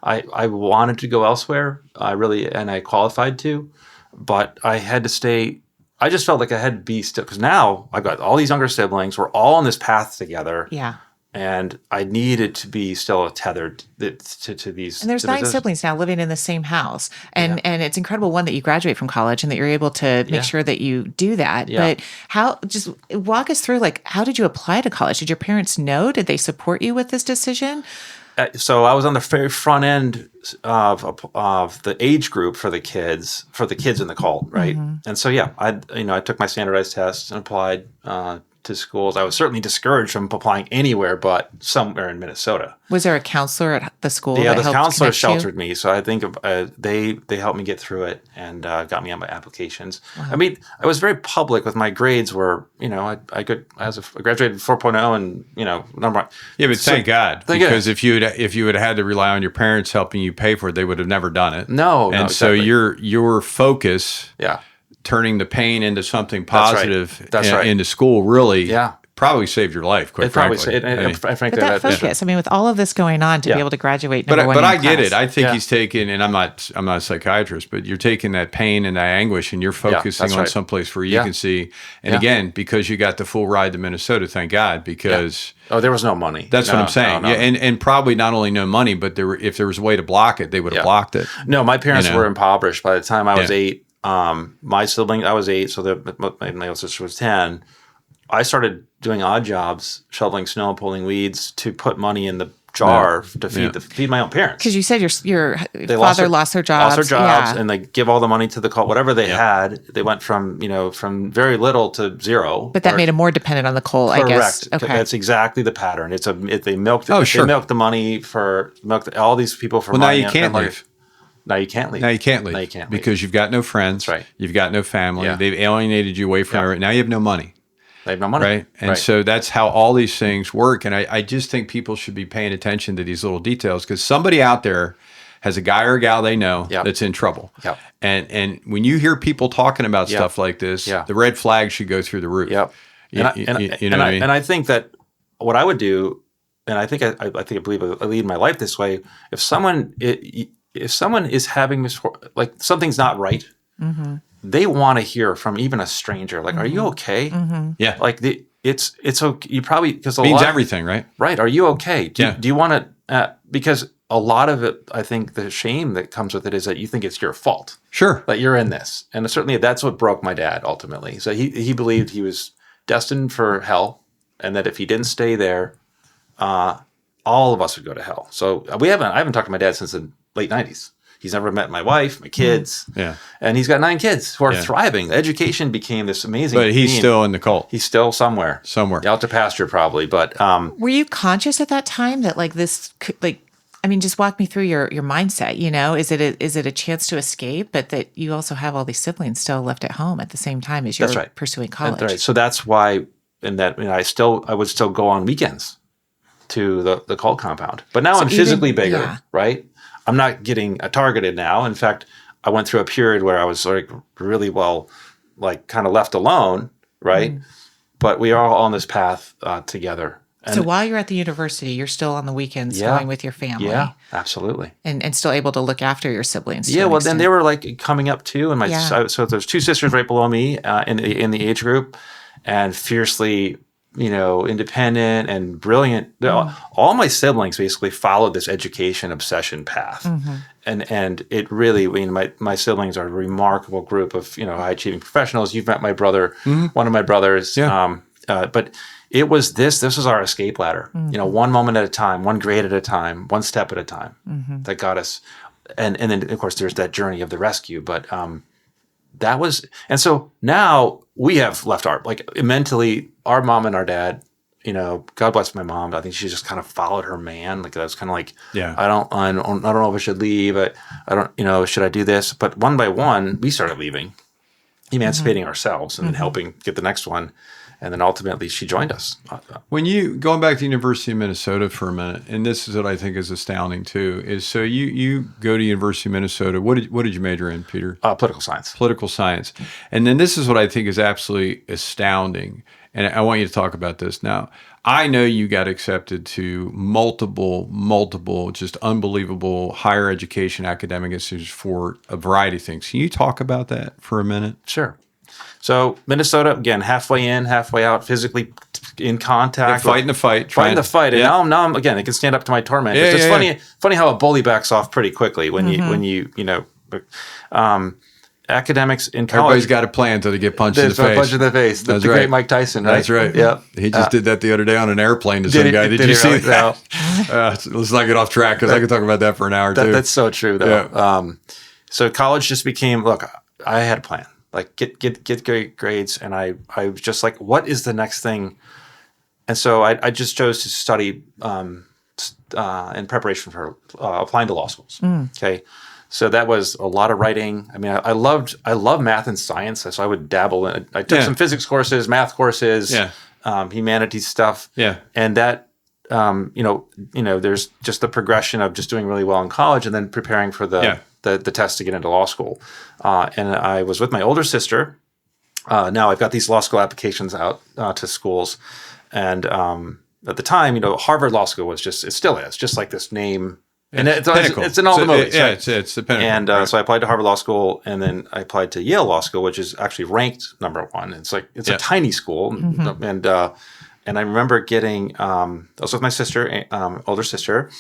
I wanted to go elsewhere. I qualified to, but I had to stay. I just felt like I had to be still, because now I've got all these younger siblings. We're all on this path together. Yeah. And I needed to be still tethered to these. And there's 9 siblings now living in the same house. And it's incredible, one, that you graduate from college and that you're able to make sure that you do that. Yeah. But just walk us through, how did you apply to college? Did your parents know? Did they support you with this decision? So I was on the very front end of the age group for the kids in the cult, right? Mm-hmm. And so I took my standardized tests and applied to schools. I was certainly discouraged from applying anywhere but somewhere in Minnesota. Was there a counselor at the school? Yeah, that the helped counselor connect you? sheltered me. So I think they helped me get through it and got me on my applications. I mean, I was very public with my grades where, I graduated 4.0 and, number one. Yeah, but thank God. Thank Because God. if you would have had to rely on your parents helping you pay for it, they would have never done it. No, And so exactly. your focus, Yeah. turning the pain into something That's right. positive That's right. into school really Yeah. probably saved your life, quite It probably, frankly. frankly, But that focus, I mean, with all of this going on, to Yeah. be able to graduate number one But in I your get class. it. I think Yeah. he's taking, and I'm not a psychiatrist, but you're taking that pain and that anguish, and you're focusing that's on right. someplace where you Yeah. can see. And Yeah. again, because you got the full ride to Minnesota, thank God, because Oh, there was no money. that's what I'm saying. No. Yeah, and probably not only no money, but if there was a way to block it, they would have Yeah. blocked it. No, my parents You know? were impoverished by the time I was Yeah. 8. My sibling, I was 8, so my little sister was 10. I started doing odd jobs, shoveling snow and pulling weeds to put money in the jar to feed my own parents. Because you said your They father lost their jobs. Yeah. and they give all the money to the whatever they had. They went from very little to zero. But that made him more dependent on the coal, I guess. Correct. Okay. That's exactly the pattern. They milked. Oh, sure. They milked the money all these people for Well, now money. you can't and leave. Now you can't leave. Now you can't leave. Now you can't leave. Because you've got no friends. That's right. You've got no family. Yeah. They've alienated you away from Yeah. everything. Now you have no money. They have no money. Right. And so that's how all these things work. And I just think people should be paying attention to these little details because somebody out there has a guy or a gal they know Yep. that's in trouble. Yep. And when you hear people talking about Yep. stuff like this, Yeah. the red flags should go through the roof. Yep. You know what I mean? And I think that what I would do, and I believe I lead my life this way. If someone is having like something's not right, Mm-hmm. they want to hear from even a stranger. Like, are you okay? Mm-hmm. Yeah. Like it's okay. You probably because a Means lot everything, right? right. Are you okay? Yeah. Do you want to? Because a lot of it, I think, the shame that comes with it is that you think it's your fault. Sure. That you're in this. And certainly that's what broke my dad ultimately. So he believed he was destined for hell and that if he didn't stay there, all of us would go to hell. So I haven't talked to my dad since the late 90s. He's never met my wife, my kids. Yeah. And he's got 9 kids who are thriving. Education became this amazing But he's theme. still in the cult. He's still somewhere. Out to pasture probably. But Were you conscious at that time that like this could, just walk me through your mindset, is it a chance to escape, but that you also have all these siblings still left at home at the same time as you're That's right. pursuing college. That's right. So that's why I would still go on weekends to the cult compound. But now I'm physically bigger, right? I'm not getting targeted now. In fact, I went through a period where I was like really kind of left alone, right? But we are all on this path together. And so while you're at the university, you're still on the weekends going with your family. Yeah, absolutely. And still able to look after your siblings. Yeah, well, then they were like coming up too. And so there's 2 sisters right below me in the age group and fiercely, independent and brilliant. All my siblings basically followed this education obsession path. And it really, my siblings are a remarkable group of, high achieving professionals. You've met my brother, one of my brothers. Yeah. But it was this was our escape ladder, one moment at a time, one grade at a time, one step at a time that got us. And then of course there's that journey of the rescue, but that was, and so now we have left mentally, our mom and our dad, God bless my mom, but I think she just kind of followed her man. Like that was kind of like, I don't know if I should leave. I don't, should I do this? But one by one, we started leaving, emancipating ourselves and then helping get the next one. And then ultimately she joined us. When going back to the University of Minnesota for a minute, and this is what I think is astounding too, is so you go to University of Minnesota. What did you major in, Peter? Political science. Political science. And then this is what I think is absolutely astounding. And I want you to talk about this. Now, I know you got accepted to multiple, just unbelievable higher education academic institutions for a variety of things. Can you talk about that for a minute? Sure. So Minnesota, again, halfway in, halfway out, physically in contact. Fighting the fight. Fighting the fight. And now I'm again, it can stand up to my torment. Yeah, it's just funny how a bully backs off pretty quickly when you academics in college. Everybody's got a plan until they get punched in the face. Punch in the face. The great Mike Tyson, right? That's right. Yeah. He just did that the other day on an airplane to some guy. Did you see that? Let's not get off track because I could talk about that for an hour too. That's so true, though. Yeah. So college just became, look, I had a plan. like get great grades. And I was just like, what is the next thing? And so I just chose to study in preparation for applying to law schools. Okay. So that was a lot of writing. I mean, I love math and science, so I would dabble in it. I took some physics courses, math courses, humanities stuff. Yeah. And that, there's just the progression of just doing really well in college and then preparing for the test to get into law school. And I was with my older sister. Now I've got these law school applications out to schools. And at the time, Harvard Law School it still is, just like this name. And it's in all the movies. Yeah, right? it's the pinnacle. And so I applied to Harvard Law School, and then I applied to Yale Law School, which is actually ranked number one. It's a tiny school, and I remember getting. I was with my sister, older sister,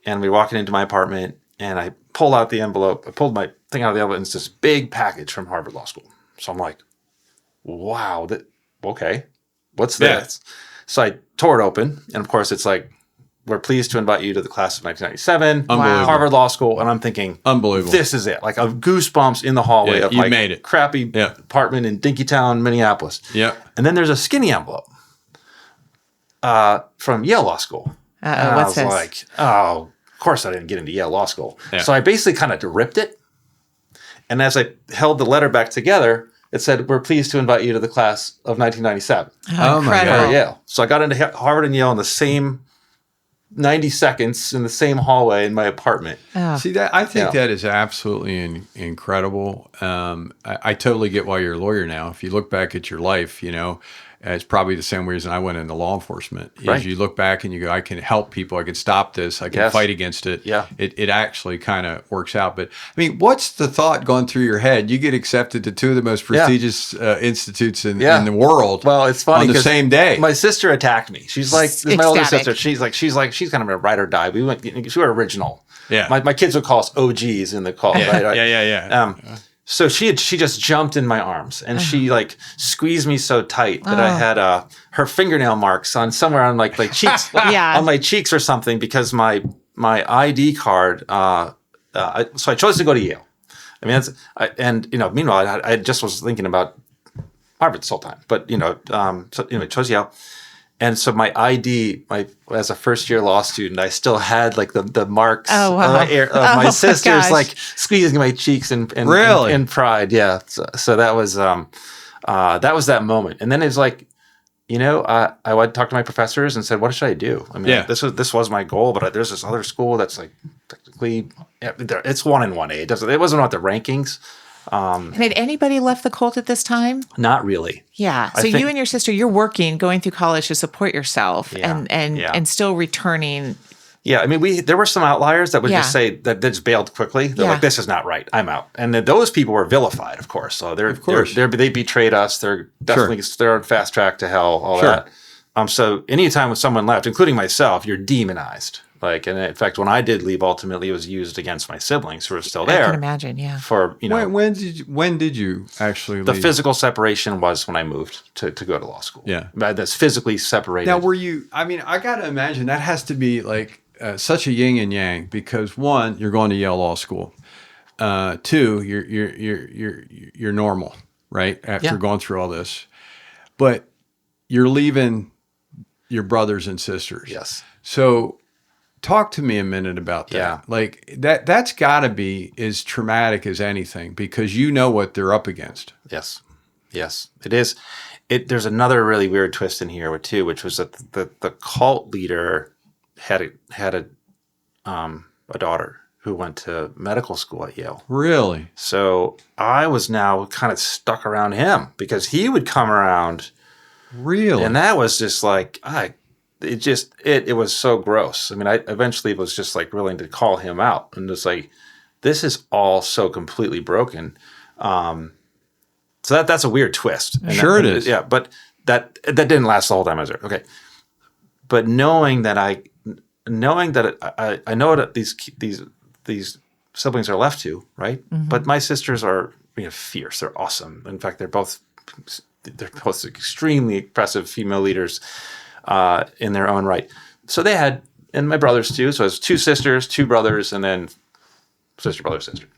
and we were walking into my apartment, and I pulled out the envelope. I pulled my thing out of the envelope, and it's this big package from Harvard Law School. So I'm like, "Wow, okay, what's this?" So I tore it open, and of course, it's like, we're pleased to invite you to the class of 1997, Harvard Law School. And I'm thinking, unbelievable. This is it. Like a goosebumps in the hallway of my crappy apartment in Dinkytown, Minneapolis. Yeah. And then there's a skinny envelope from Yale Law School. And I was like, oh, of course I didn't get into Yale Law School. Yeah. So I basically kind of ripped it. And as I held the letter back together, it said, we're pleased to invite you to the class of 1997. Oh my God. Yale. So I got into Harvard and Yale in the same 90 seconds in the same hallway in my apartment. Oh. See, that I think that is absolutely incredible. I totally get why you're a lawyer now. If you look back at your life, it's probably the same reason I went into law enforcement. Is you look back and you go, I can help people. I can stop this. I can fight against it. Yeah. It actually kind of works out. But I mean, what's the thought going through your head? You get accepted to two of the most prestigious institutes in the world. Well, it's funny on the same day. My sister attacked me. She's like, this is my older sister. She's kind of a ride or die. We were original. Yeah. My kids would call us OGs in the call. Yeah. Right? Yeah. So she just jumped in my arms and she like squeezed me so tight that I had her fingernail marks on somewhere on like cheeks, on my cheeks or something, because my ID card. So I chose to go to Yale. I mean, meanwhile, I just was thinking about Harvard this whole time, but chose Yale. And so my ID, as a first-year law student, I still had like the marks of my sisters like squeezing my cheeks in pride. Yeah. So that was that moment. And then it's like, I would talk to my professors and said, "What should I do?" I mean, this was my goal, but there's this other school that's like technically it's 1 in 1A. It wasn't about the rankings. And had anybody left the cult at this time? Not really. Yeah. So you and your sister, you're working, going through college to support yourself and still returning. Yeah. I mean, there were some outliers that would just say that they just bailed quickly. They're like, this is not right. I'm out. And then those people were vilified, of course. So they betrayed us. They're definitely, they're on fast track to hell, all that. So anytime when someone left, including myself, you're demonized. And in fact, when I did leave, ultimately it was used against my siblings who were still there. I can imagine, yeah. For when did you actually leave? The physical separation was when I moved to go to law school. Yeah, that's physically separated. Now, were you? I mean, I got to imagine that has to be like such a yin and yang, because one, you're going to Yale Law School. Two, you're normal, right? After going through all this, but you're leaving your brothers and sisters. Yes. So. Talk to me a minute about that. Yeah. Like that's got to be as traumatic as anything, because you know what they're up against. Yes. It is. There's another really weird twist in here too, which was that the cult leader had a daughter who went to medical school at Yale. Really? So I was now kind of stuck around him because he would come around. Really? And that was just like it was so gross. I mean, I eventually was just like willing to call him out and just like, this is all so completely broken. So that's a weird twist. And it is. Yeah, but that didn't last the whole time I was there. Okay, but knowing that I know that these siblings are left to, right? Mm-hmm. But my sisters are fierce. They're awesome. In fact, they're both extremely impressive female leaders. In their own right. So they had, and my brothers too. So it was 2 sisters, 2 brothers, and then sister, brother, sister.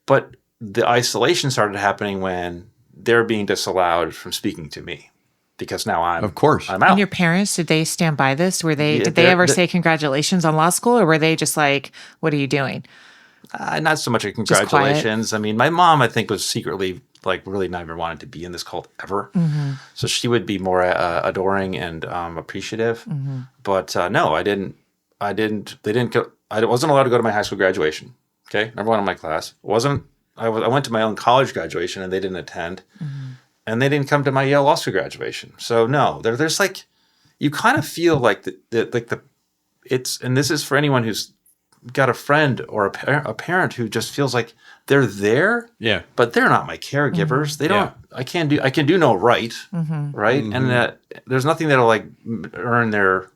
But the isolation started happening when they're being disallowed from speaking to me because now Of course. I'm out. And your parents, did they stand by this? Yeah, Did they ever say congratulations on law school, or were they just like, what are you doing? Not so much a quiet? congratulations. I mean, my mom, I think, was secretly like really never wanted to be in this cult ever. So she would be more adoring and appreciative. But no, I didn't. They didn't go. I wasn't allowed to go to my high school graduation. Okay, number one in my class. I went to my own college graduation and they didn't attend, and they didn't come to my Yale Law School graduation. So no, there's like, you kind of feel like it's, and this is for anyone who's got a friend or a parent who just feels like they're there, but they're not my caregivers. They don't. I can do no right, right, and that there's nothing that'll like earn their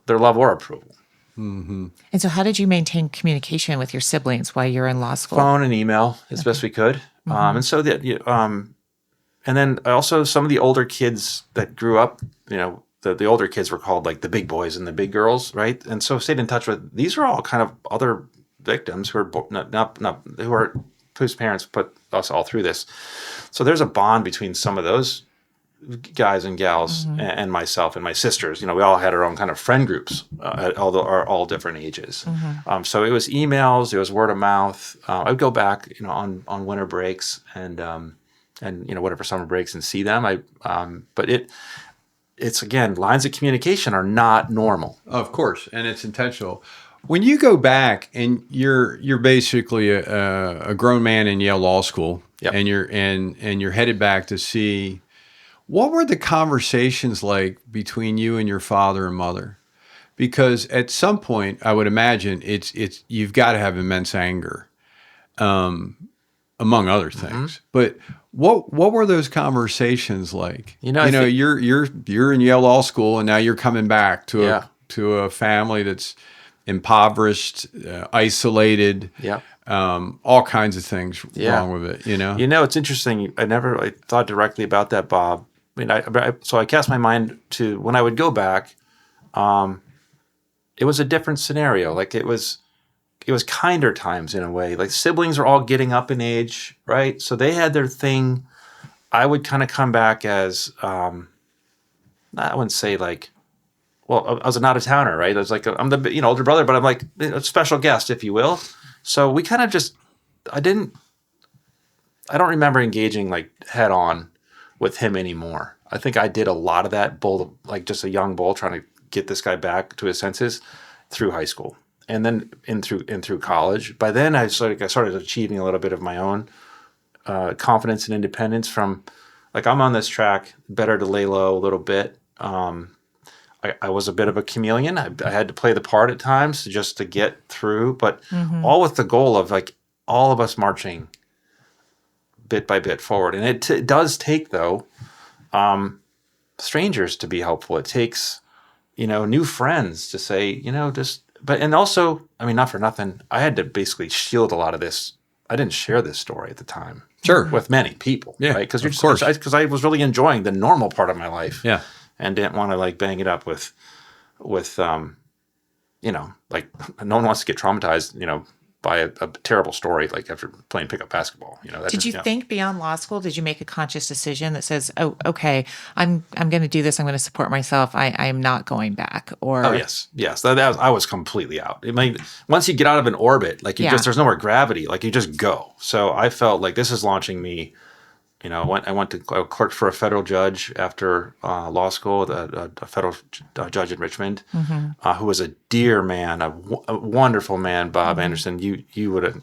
love or approval. And so how did you maintain communication with your siblings while you're in law school? Phone and email as best we could. And so that, and then also some of the older kids that grew up, the older kids were called like the big boys and the big girls, right? And so stayed in touch with, these are all kind of other victims who are whose parents put us all through this. So there's a bond between some of those guys and gals and myself and my sisters. We all had our own kind of friend groups at all different ages. So it was emails, it was word of mouth. I would go back, on winter breaks and whatever summer breaks and see them. But it's again, lines of communication are not normal. Of course, and it's intentional. When you go back and you're basically a grown man in Yale Law School, and you're headed back to see. What were the conversations like between you and your father and mother? Because at some point, I would imagine it's you've got to have immense anger, among other things. But what were those conversations like? You're in Yale Law School, and now you're coming back to a family that's impoverished, isolated. All kinds of things wrong with it. It's interesting. I thought directly about that, Bob. So I cast my mind to when I would go back. It was a different scenario. Like it was kinder times in a way. Like siblings were all getting up in age, right? So they had their thing. I would kind of come back as I wouldn't say like, well, I was an out of towner, right? I was like I'm the older brother, but I'm like a special guest, if you will. So we kind of just I don't remember engaging like head on with him anymore. I think I did a lot of that bull, like just a young bull trying to get this guy back to his senses through high school and then in through college. By then I started achieving a little bit of my own confidence and independence from like, I'm on this track, better to lay low a little bit. I was a bit of a chameleon. I had to play the part at times just to get through, but all with the goal of like all of us marching bit by bit forward. And it does take, though, strangers to be helpful. It takes, new friends to say, and also, I mean, not for nothing, I had to basically shield a lot of this. I didn't share this story at the time. Sure. With many people. Yeah, right? Because I was really enjoying the normal part of my life. Yeah. And didn't want to like bang it up with like no one wants to get traumatized, by a terrible story like after playing pickup basketball. Did you think beyond law school? Did you make a conscious decision that says, "Oh, okay, I'm going to do this. I'm going to support myself. I am not going back." Or yes. I was completely out. I mean, once you get out of an orbit, like there's nowhere gravity. Like you just go. So I felt like this is launching me. I clerked for a federal judge after law school, a federal judge in Richmond, who was a dear man, a wonderful man, Bob Anderson. You would have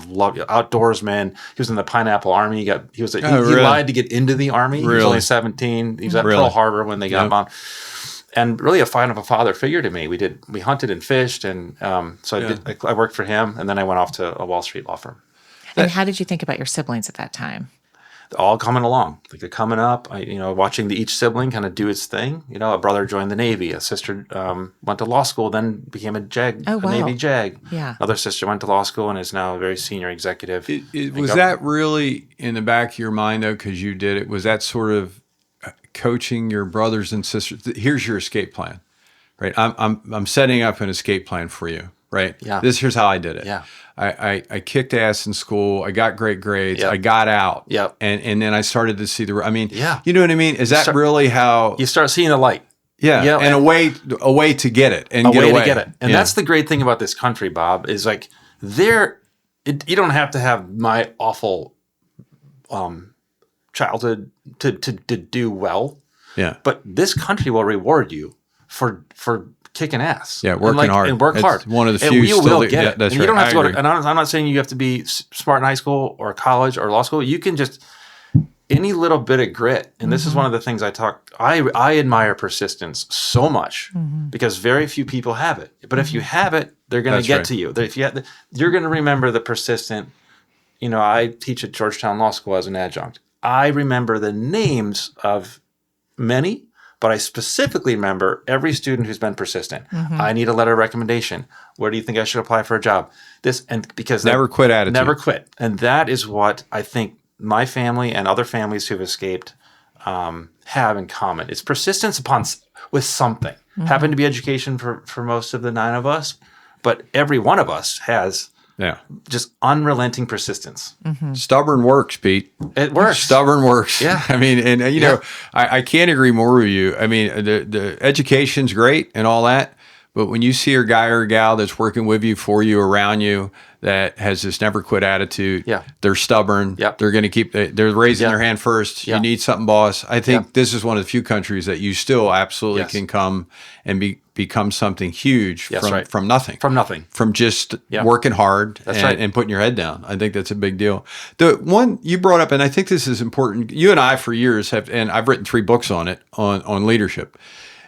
loved you. Outdoorsman. He was in the Pineapple Army. He lied to get into the Army. Really? He was only 17. He was at Pearl Harbor when they got him on. And really a father figure to me. We hunted and fished, and I worked for him, and then I went off to a Wall Street law firm. And how did you think about your siblings at that time? All coming along. Like they're coming up, watching each sibling kind of do its thing. A brother joined the Navy. A sister went to law school, then became a Navy JAG. Yeah. Another sister went to law school and is now a very senior executive. Was that really in the back of your mind, though, because you did it? Was that sort of coaching your brothers and sisters? Here's your escape plan, right? I'm setting up an escape plan for you. right? Yeah. Here's how I did it. Yeah. I kicked ass in school. I got great grades. Yep. I got out. Yep. And then I started to see Yeah. you know what I mean? Is that really how you start seeing the light? Yeah, Yeah, and a way to get it and a get way away. to get it. And that's the great thing about this country, Bob, is like you don't have to have my awful childhood to do well. Yeah. But this country will reward you for kicking ass. Yeah, working hard. And work hard. One of the and few you still will get it. That's and right. You don't have to go agree. to, and I'm not saying you have to be smart in high school or college or law school. You can just any little bit of grit. And this is one of the things I admire persistence so much because very few people have it. But if you have it, they're going to get to you. If you're going to remember the persistent. You know, I teach at Georgetown Law School as an adjunct. I remember the names of many, but I specifically remember every student who's been persistent. I need a letter of recommendation. Where do you think I should apply for a job? Because never quit attitude. Never quit. And that is what I think my family and other families who've escaped have in common. It's persistence with something. Happened to be education for most of the 9 of us, but every one of us has just unrelenting persistence. Stubborn works, Pete. It works. Stubborn works. Yeah. I mean, and you know, I can't agree more with you. I mean, the education's great and all that, but when you see a guy or a gal that's working with you, for you, around you, that has this never quit attitude, they're stubborn. They're going to they're raising their hand first. You need something, boss. I think this is one of the few countries that you still absolutely can come and become something huge from nothing. From nothing. From just working hard and putting your head down. I think that's a big deal. The one you brought up, and I think this is important, you and I for years have, and I've written 3 books on it, on leadership.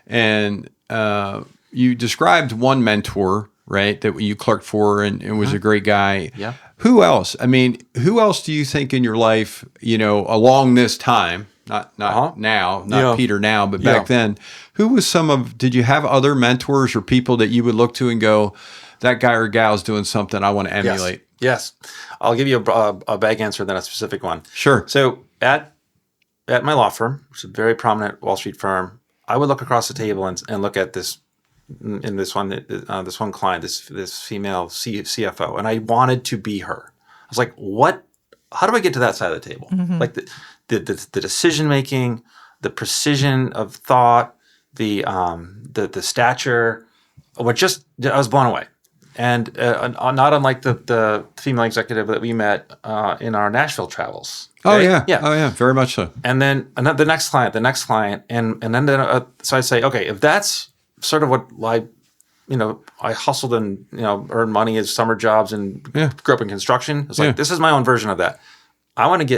And you described one mentor, right, that you clerked for and was a great guy. Yeah. Who else? I mean, who else do you think in your life, you know, along this time, not now, not Peter now, but back then, who was did you have other mentors or people that you would look to and go, that guy or gal is doing something I want to emulate? Yes. I'll give you a vague answer than a specific one. Sure. So at my law firm, which is a very prominent Wall Street firm, I would look across the table and look at this one client, this female CFO, and I wanted to be her. I was like, how do I get to that side of the table? Like the decision making, the precision of thought, the stature, I was blown away. And not unlike the female executive that we met in our Nashville travels. Okay? Oh yeah, very much so. And then the next client, and then so I say, okay, if that's sort of what I hustled and earned money as summer jobs and grew up in construction. It's like this is my own version of that. I want to be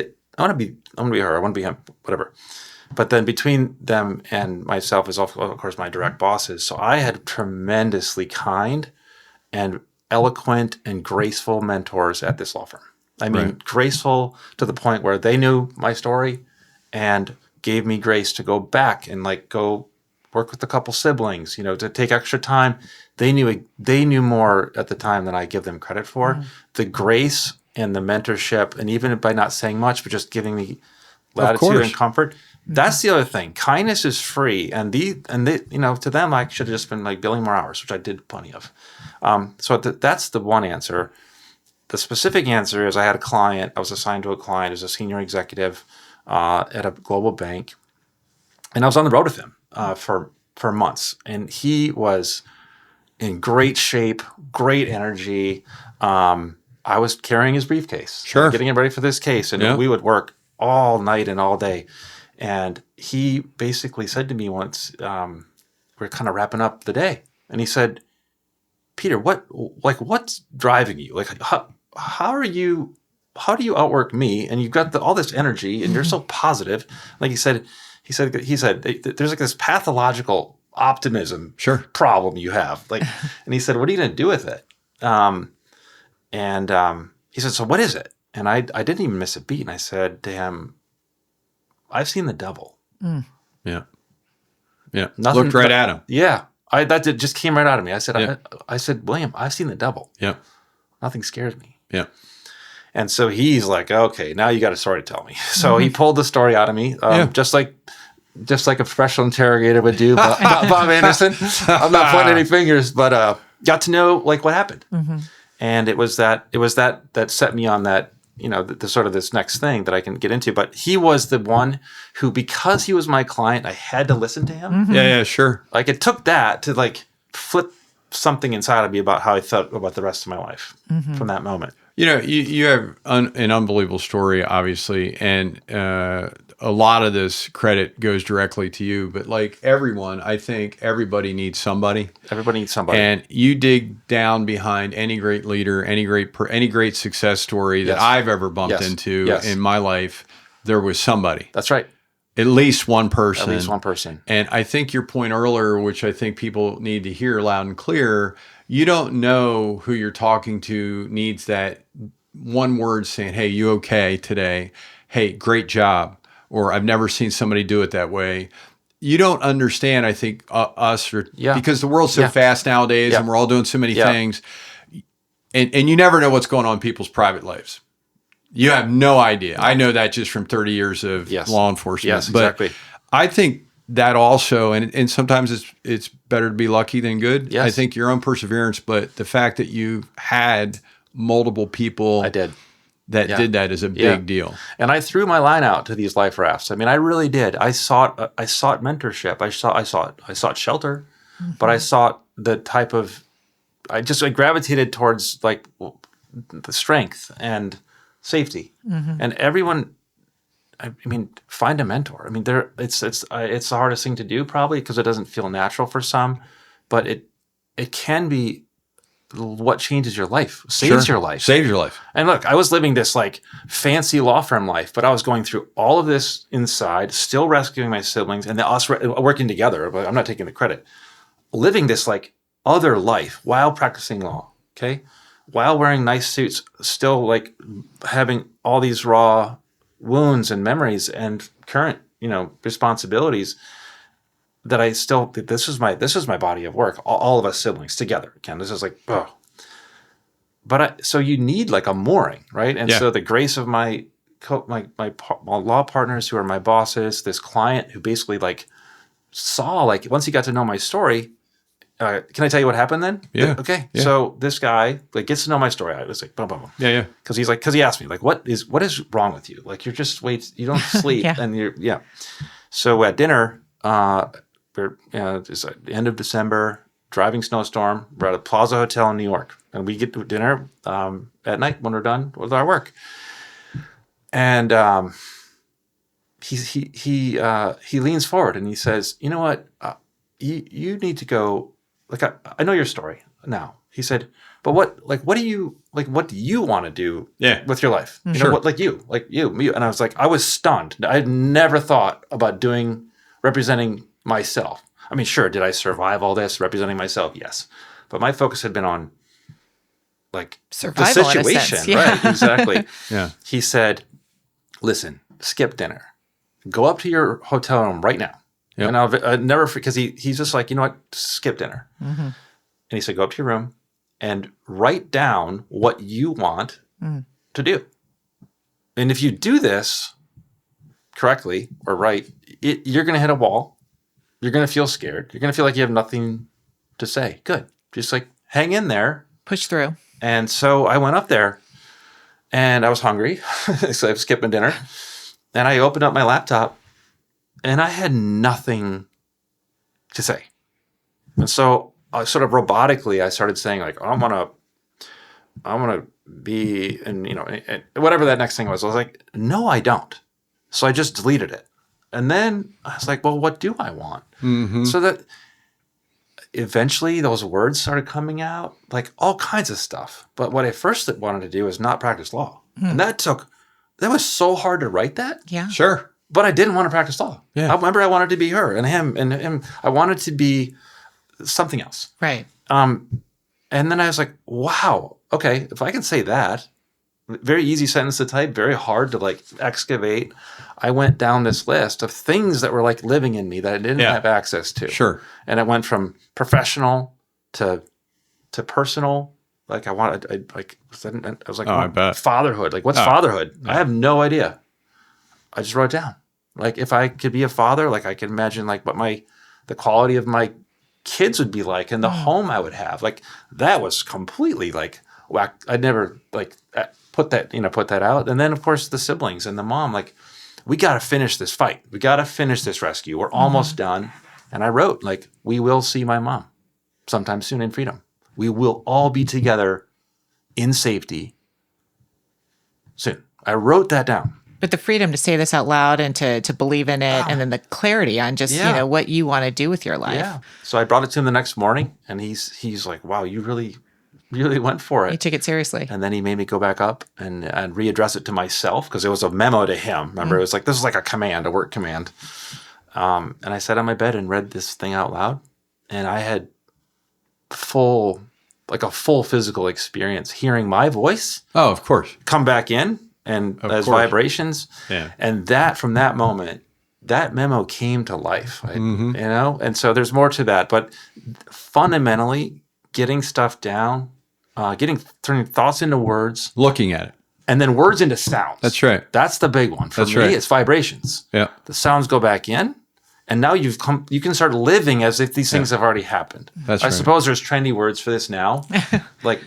her. I want to be him. Whatever. But then between them and myself is of course my direct bosses. So I had tremendously kind and eloquent and graceful mentors at this law firm. I mean, graceful to the point where they knew my story and gave me grace to go back and go work with a couple siblings, to take extra time. They knew more at the time than I give them credit for. The grace and the mentorship, and even by not saying much, but just giving me latitude and comfort. That's the other thing. Kindness is free, and they, to them, I should have just been billing more hours, which I did plenty of. So that's the one answer. The specific answer is I had a client. I was assigned to a client as a senior executive at a global bank, and I was on the road with him for months, and he was in great shape, great energy. I was carrying his briefcase, getting him ready for this case, and we would work all night and all day. And he basically said to me once, we're kind of wrapping up the day, and he said, "Peter, what's driving you? How do you outwork me? And you've got all this energy, and you're so positive." Like he said, there's this pathological optimism problem you have. And he said, "What are you going to do with it?" He said, "So what is it?" And I didn't even miss a beat. And I said to him, "I've seen the devil." Yeah. Looked right at him. Yeah. That just came right out of me. I said, "William, I've seen the devil. Yeah. Nothing scares me." Yeah. And so he's like, "Okay, now you got a story to tell me." So he pulled the story out of me, just like a professional interrogator would do. Bob Anderson. I'm not pointing any fingers, but got to know like what happened. And it was that set me on that, the sort of this next thing that I can get into. But he was the one who, because he was my client, I had to listen to him. Yeah, sure. Like it took that to like flip something inside of me about how I felt about the rest of my life from that moment. You have an unbelievable story, obviously, and a lot of this credit goes directly to you. But like everyone, I think everybody needs somebody. Everybody needs somebody. And you dig down behind any great leader, any great success story that I've ever bumped into in my life. There was somebody. That's right. At least one person. At least one person. And I think your point earlier, which I think people need to hear loud and clear, you don't know who you're talking to needs that one word saying, hey, you okay today? Hey, great job. Or I've never seen somebody do it that way. You don't understand, I think, because the world's so fast nowadays and we're all doing so many things. And you never know what's going on in people's private lives. You have no idea. I know that just from 30 years of law enforcement. Yes, exactly. But I think that also, and sometimes it's better to be lucky than good. Yes. I think your own perseverance, but the fact that you had multiple people did that is a big deal. And I threw my line out to these life rafts. I mean, I really did. I sought mentorship. I sought shelter, but I sought the type of, I gravitated towards like the strength and safety. And everyone, I mean, find a mentor. I mean, it's the hardest thing to do probably because it doesn't feel natural for some, but it can be what changes your life, saves your life. Saves your life. And look, I was living this like fancy law firm life, but I was going through all of this inside, still rescuing my siblings and us working together, but I'm not taking the credit. Living this like other life while practicing law, okay? While wearing nice suits, still like having all these raw wounds and memories and current, responsibilities that I still, this is my body of work. All of us siblings together. Again, this is like, oh. But so you need like a mooring, right? And so the grace of my law partners who are my bosses, this client who basically like saw, like once he got to know my story, can I tell you what happened then? Yeah. Okay. Yeah. So this guy like gets to know my story. I was like, boom, boom, boom. Yeah. Because he asked me like, what is wrong with you? Like you don't sleep and So at dinner, it's at the end of December, driving snowstorm. We're at a Plaza Hotel in New York, and we get to dinner at night when we're done with our work. And he leans forward and he says, "You know what? You need to go. Like I know your story now." He said, "But what do you want to do with your life? You know, what you." And I was like, I was stunned. I had never thought about representing myself. I mean, sure, did I survive all this representing myself? Yes. But my focus had been on like survival, the situation. In a sense, Right, exactly. Yeah. He said, listen, skip dinner. Go up to your hotel room right now. Yep. And I'll never, because he's just like, you know what, skip dinner. And he said, go up to your room and write down what you want to do. And if you do this correctly or right, you're going to hit a wall. You're going to feel scared. You're going to feel like you have nothing to say. Good. Just like hang in there. Push through. And so I went up there and I was hungry. So I was skipping dinner. And I opened up my laptop and I had nothing to say. And so I sort of robotically, I started saying like, I want to be, and whatever that next thing was. I was like, no, I don't. So I just deleted it. And then I was like, well, what do I want? So that eventually those words started coming out, like all kinds of stuff. But what I first wanted to do was not practice law. And that was so hard to write that. Yeah. Sure. But I didn't want to practice law. Yeah. I remember I wanted to be her and him. I wanted to be something else. Right. And then I was like, wow, okay, if I can say that, very easy sentence to type, very hard to like excavate. I went down this list of things that were like living in me that I didn't have access to. Sure. And it went from professional to personal. Like I was like, I bet. fatherhood. Like what's fatherhood? I have no idea. I just wrote it down. Like if I could be a father, like I could imagine like what the quality of my kids would be like and the home I would have. Like that was completely like whack. I'd never like put that out. And then of course the siblings and the mom, like, we got to finish this fight. We got to finish this rescue. We're almost done. And I wrote, like, we will see my mom sometime soon in freedom. We will all be together in safety soon. I wrote that down. But the freedom to say this out loud and to believe in it, and then the clarity on just, what you want to do with your life. Yeah. So I brought it to him the next morning, and he's like, wow, you really went for it. You took it seriously. And then he made me go back up and readdress it to myself, because it was a memo to him. Remember, it was like, this is like a command, a work command. And I sat on my bed and read this thing out loud, and I had a full physical experience hearing my voice. Oh, of course. Come back in and as vibrations. Yeah. And from that moment, that memo came to life, and so there's more to that, but fundamentally getting stuff down, turning thoughts into words, Looking at it. and then words into sounds. That's right. That's the big one. For That's me, right. it's vibrations. Yeah. The sounds go back in, and now you can start living as if these things have already happened. That's I right. suppose there's trendy words for this now, like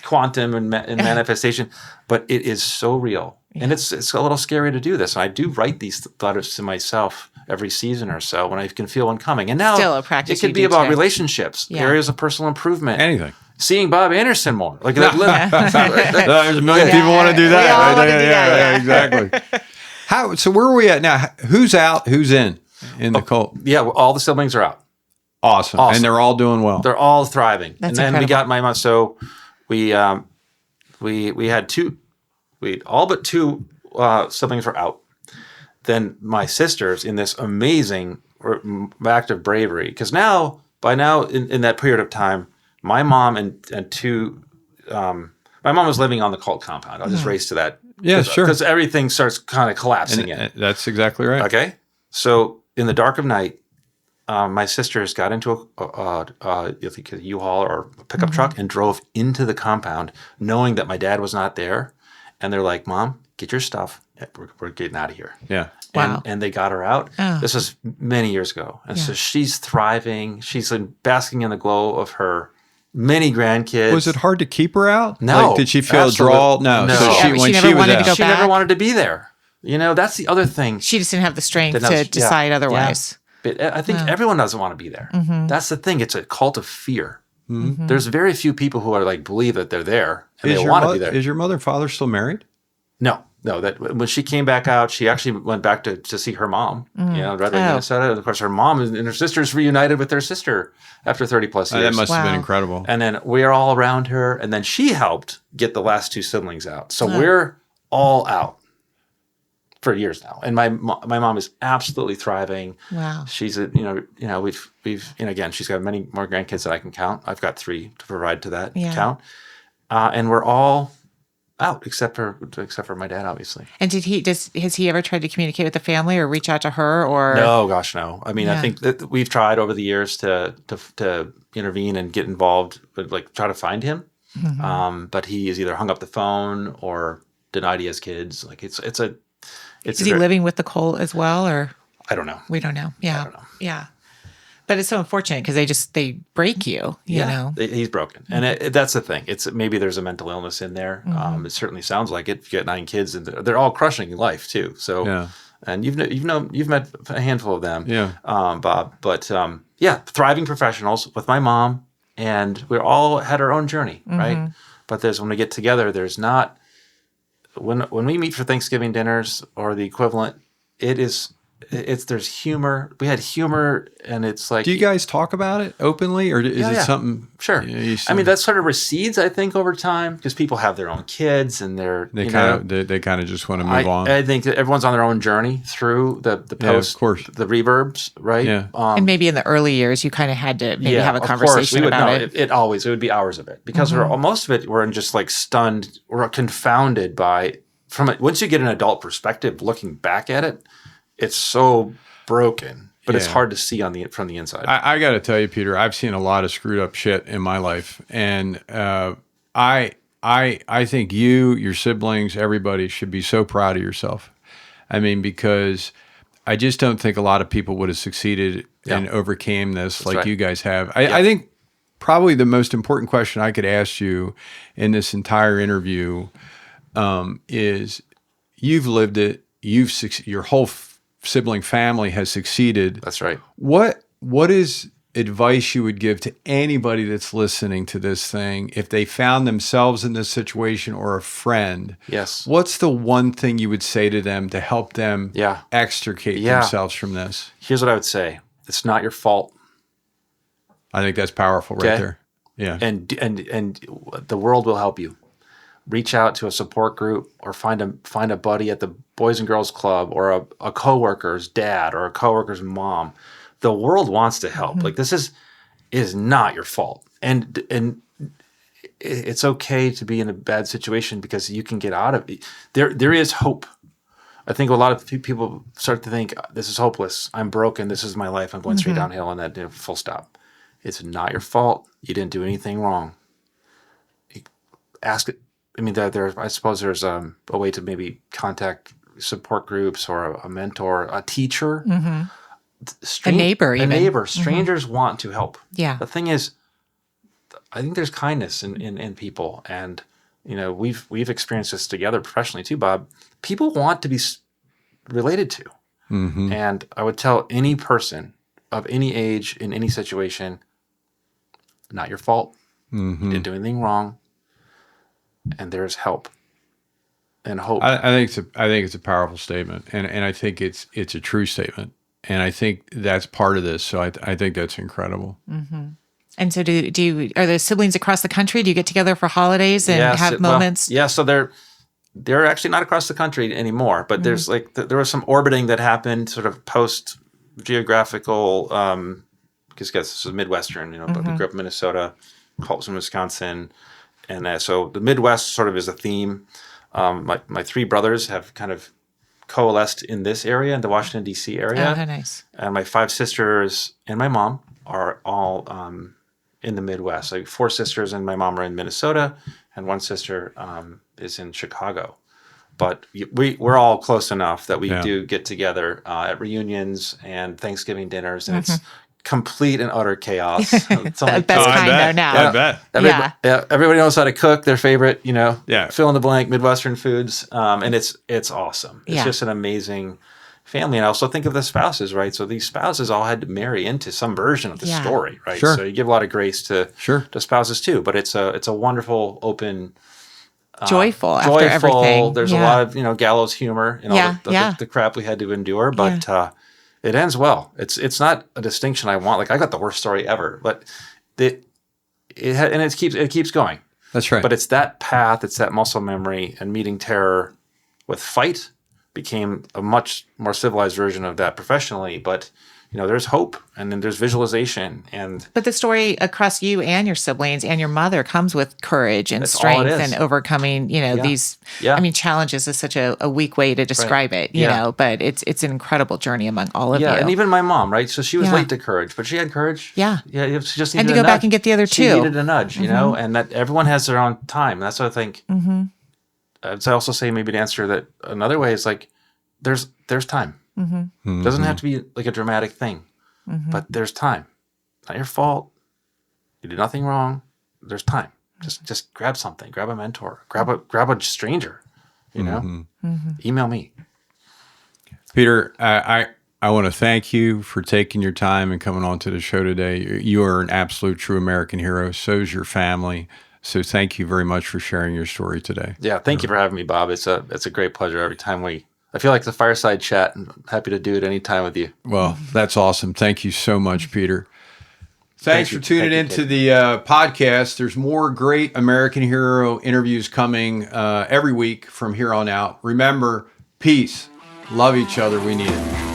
quantum and manifestation, but it is so real. And it's a little scary to do this. And I do write these letters to myself every season or so when I can feel one coming. And now Still a practice it could you be do about today. relationships, areas of personal improvement, Anything. seeing Bob Anderson more. Like There's a million people want to do that. We all right? wanna do that, exactly. So where are we at now? Who's out? Who's in the cult? yeah, all the siblings are out. Awesome. And they're all doing well. They're all thriving. That's and then incredible. we got my mom. So we had two. We all but two siblings were out. Then my sisters, in this amazing act of bravery, because by now in that period of time, my mom and two. My mom was living on the cult compound. I'll just race to that. Yeah, sure. Because everything starts kind of collapsing in. That's exactly right. Okay. So in the dark of night, my sisters got into a U-Haul or a pickup truck and drove into the compound, knowing that my dad was not there. And they're like, "Mom, get your stuff. We're getting out of here." Yeah. Wow. And they got her out. Oh. This was many years ago. And so she's thriving. She's basking in the glow of her many grandkids. Was it hard to keep her out? No. Like, did she feel a Absolutely. draw? No. No. So She when never she was wanted to out. go She never back? wanted to be there. That's the other thing. She just didn't have the strength That to was- decide yeah, otherwise. yeah. But I think everyone doesn't want to be there. That's the thing. It's a cult of fear. There's very few people who are believe that they're there and they want to be there. Is your mother and father still married? No. That when she came back out, she actually went back to see her mom. Right in Minnesota. And of course, her mom and her sisters reunited with their sister after 30 plus years. That must have been Wow. incredible. And then we're all around her, and then she helped get the last two siblings out. So we're all out for years now. And my mom is absolutely thriving. Wow. She's we've again, she's got many more grandkids that I can count. I've got 3 to provide to that count, and we're all out except for my dad, obviously. And has he ever tried to communicate with the family or reach out to her or? No, gosh, no. I mean, Yeah. I think that we've tried over the years to intervene and get involved, but try to find him. But he has either hung up the phone or denied he has kids. Like it's Is he living with the cult as well, or I don't know. we don't know? Yeah, I don't know. yeah. But it's so unfortunate because they break you. You know. He's broken, and that's the thing. It's maybe there's a mental illness in there. It certainly sounds like it. You get 9 kids, and they're all crushing life too. So, and you've met a handful of them, Bob. But thriving professionals with my mom, and we all had our own journey, right? But when we get together, there's not when we meet for Thanksgiving dinners or the equivalent. There's humor. We had humor, and it's like. Do you guys talk about it openly, or is it something? Sure. I mean, that sort of recedes, I think, over time because people have their own kids and they kind of just want to move on. I think that everyone's on their own journey through the post, of course. the reverbs, right? Yeah. And maybe in the early years, you kind of had to maybe have a conversation about it. It always would be hours of it because most of it we're in just stunned, we're confounded by once you get an adult perspective, looking back at it, it's so broken, but it's hard to see from the inside. I got to tell you, Peter, I've seen a lot of screwed up shit in my life, and I think you, your siblings, everybody should be so proud of yourself. I mean, because I just don't think a lot of people would have succeeded and overcame this like right. you guys have. I think probably the most important question I could ask you in this entire interview is you've lived it. Your whole sibling family has succeeded. That's right. What is advice you would give to anybody that's listening to this thing if they found themselves in this situation or a friend? Yes. What's the one thing you would say to them to help them extricate Yeah. themselves from this? Here's what I would say. It's not your fault. I think that's powerful right there. Yeah. And the world will help you. Reach out to a support group or find a buddy at the Boys and Girls Club or a coworker's dad or a coworker's mom. The world wants to help. Like this is not your fault. And it's okay to be in a bad situation because you can get out of it. There is hope. I think a lot of people start to think this is hopeless. I'm broken. This is my life. I'm going straight downhill, and that full stop. It's not your fault. You didn't do anything wrong. Ask it. I mean, I suppose there's a way to maybe contact support groups or a mentor, a teacher, a neighbor. A neighbor. Strangers want to help. Yeah. The thing is, I think there's kindness in people, and we've experienced this together professionally too, Bob. People want to be related to, and I would tell any person of any age in any situation, not your fault. You didn't do anything wrong. And there's help and hope. I think it's a powerful statement, and I think it's a true statement, and I think that's part of this. So I think that's incredible. And so, are there siblings across the country? Do you get together for holidays and have moments? Well, so they're actually not across the country anymore, but there's there was some orbiting that happened sort of post geographical. Because this is Midwestern, but we grew up in Minnesota, Colton, Wisconsin. And so the Midwest sort of is a theme. My three brothers have kind of coalesced in this area, in the Washington, D.C. area. Oh, how nice. And my 5 sisters and my mom are all in the Midwest. Like 4 sisters and my mom are in Minnesota, and 1 sister is in Chicago. But we're all close enough that we do get together at reunions and Thanksgiving dinners, and it's complete and utter chaos. It's The best kind though now. I bet. Everybody knows how to cook their favorite, Yeah. fill in the blank Midwestern foods, and it's awesome. It's just an amazing family. And I also think of the spouses, right? So these spouses all had to marry into some version of the story, right? Sure. So you give a lot of grace to spouses too, but it's a wonderful, open, joyful after everything. There's a lot of gallows humor and all the crap we had to endure, but it ends well. It's not a distinction I want. Like I got the worst story ever, but it keeps going. That's right. But it's that path, it's that muscle memory, and meeting terror with fight became a much more civilized version of that professionally. But there's hope, and then there's visualization, But the story across you and your siblings and your mother comes with courage and strength and overcoming, these. I mean, challenges is such a weak way to describe it, you know. But it's an incredible journey among all of you. And even my mom, right? So she was late to courage, but she had courage. Yeah. She just and needed to go a back nudge. and get the other She two. needed a nudge, and that everyone has their own time. And that's what I think. I'd also say maybe to answer that another way is like, there's time. It doesn't have to be like a dramatic thing, but there's time. Not your fault. You did nothing wrong. There's time. Just grab something. Grab a mentor. Grab a stranger. Email me. Peter, I want to thank you for taking your time and coming on to the show today. You are an absolute true American hero. So is your family. So thank you very much for sharing your story today. Yeah, thank you for having me, Bob. It's a great pleasure every time I feel like it's a fireside chat, and I'm happy to do it anytime with you. Well, that's awesome. Thank you so much, Peter. Thanks for tuning into the podcast. There's more great American hero interviews coming every week from here on out. Remember, peace, love each other. We need it.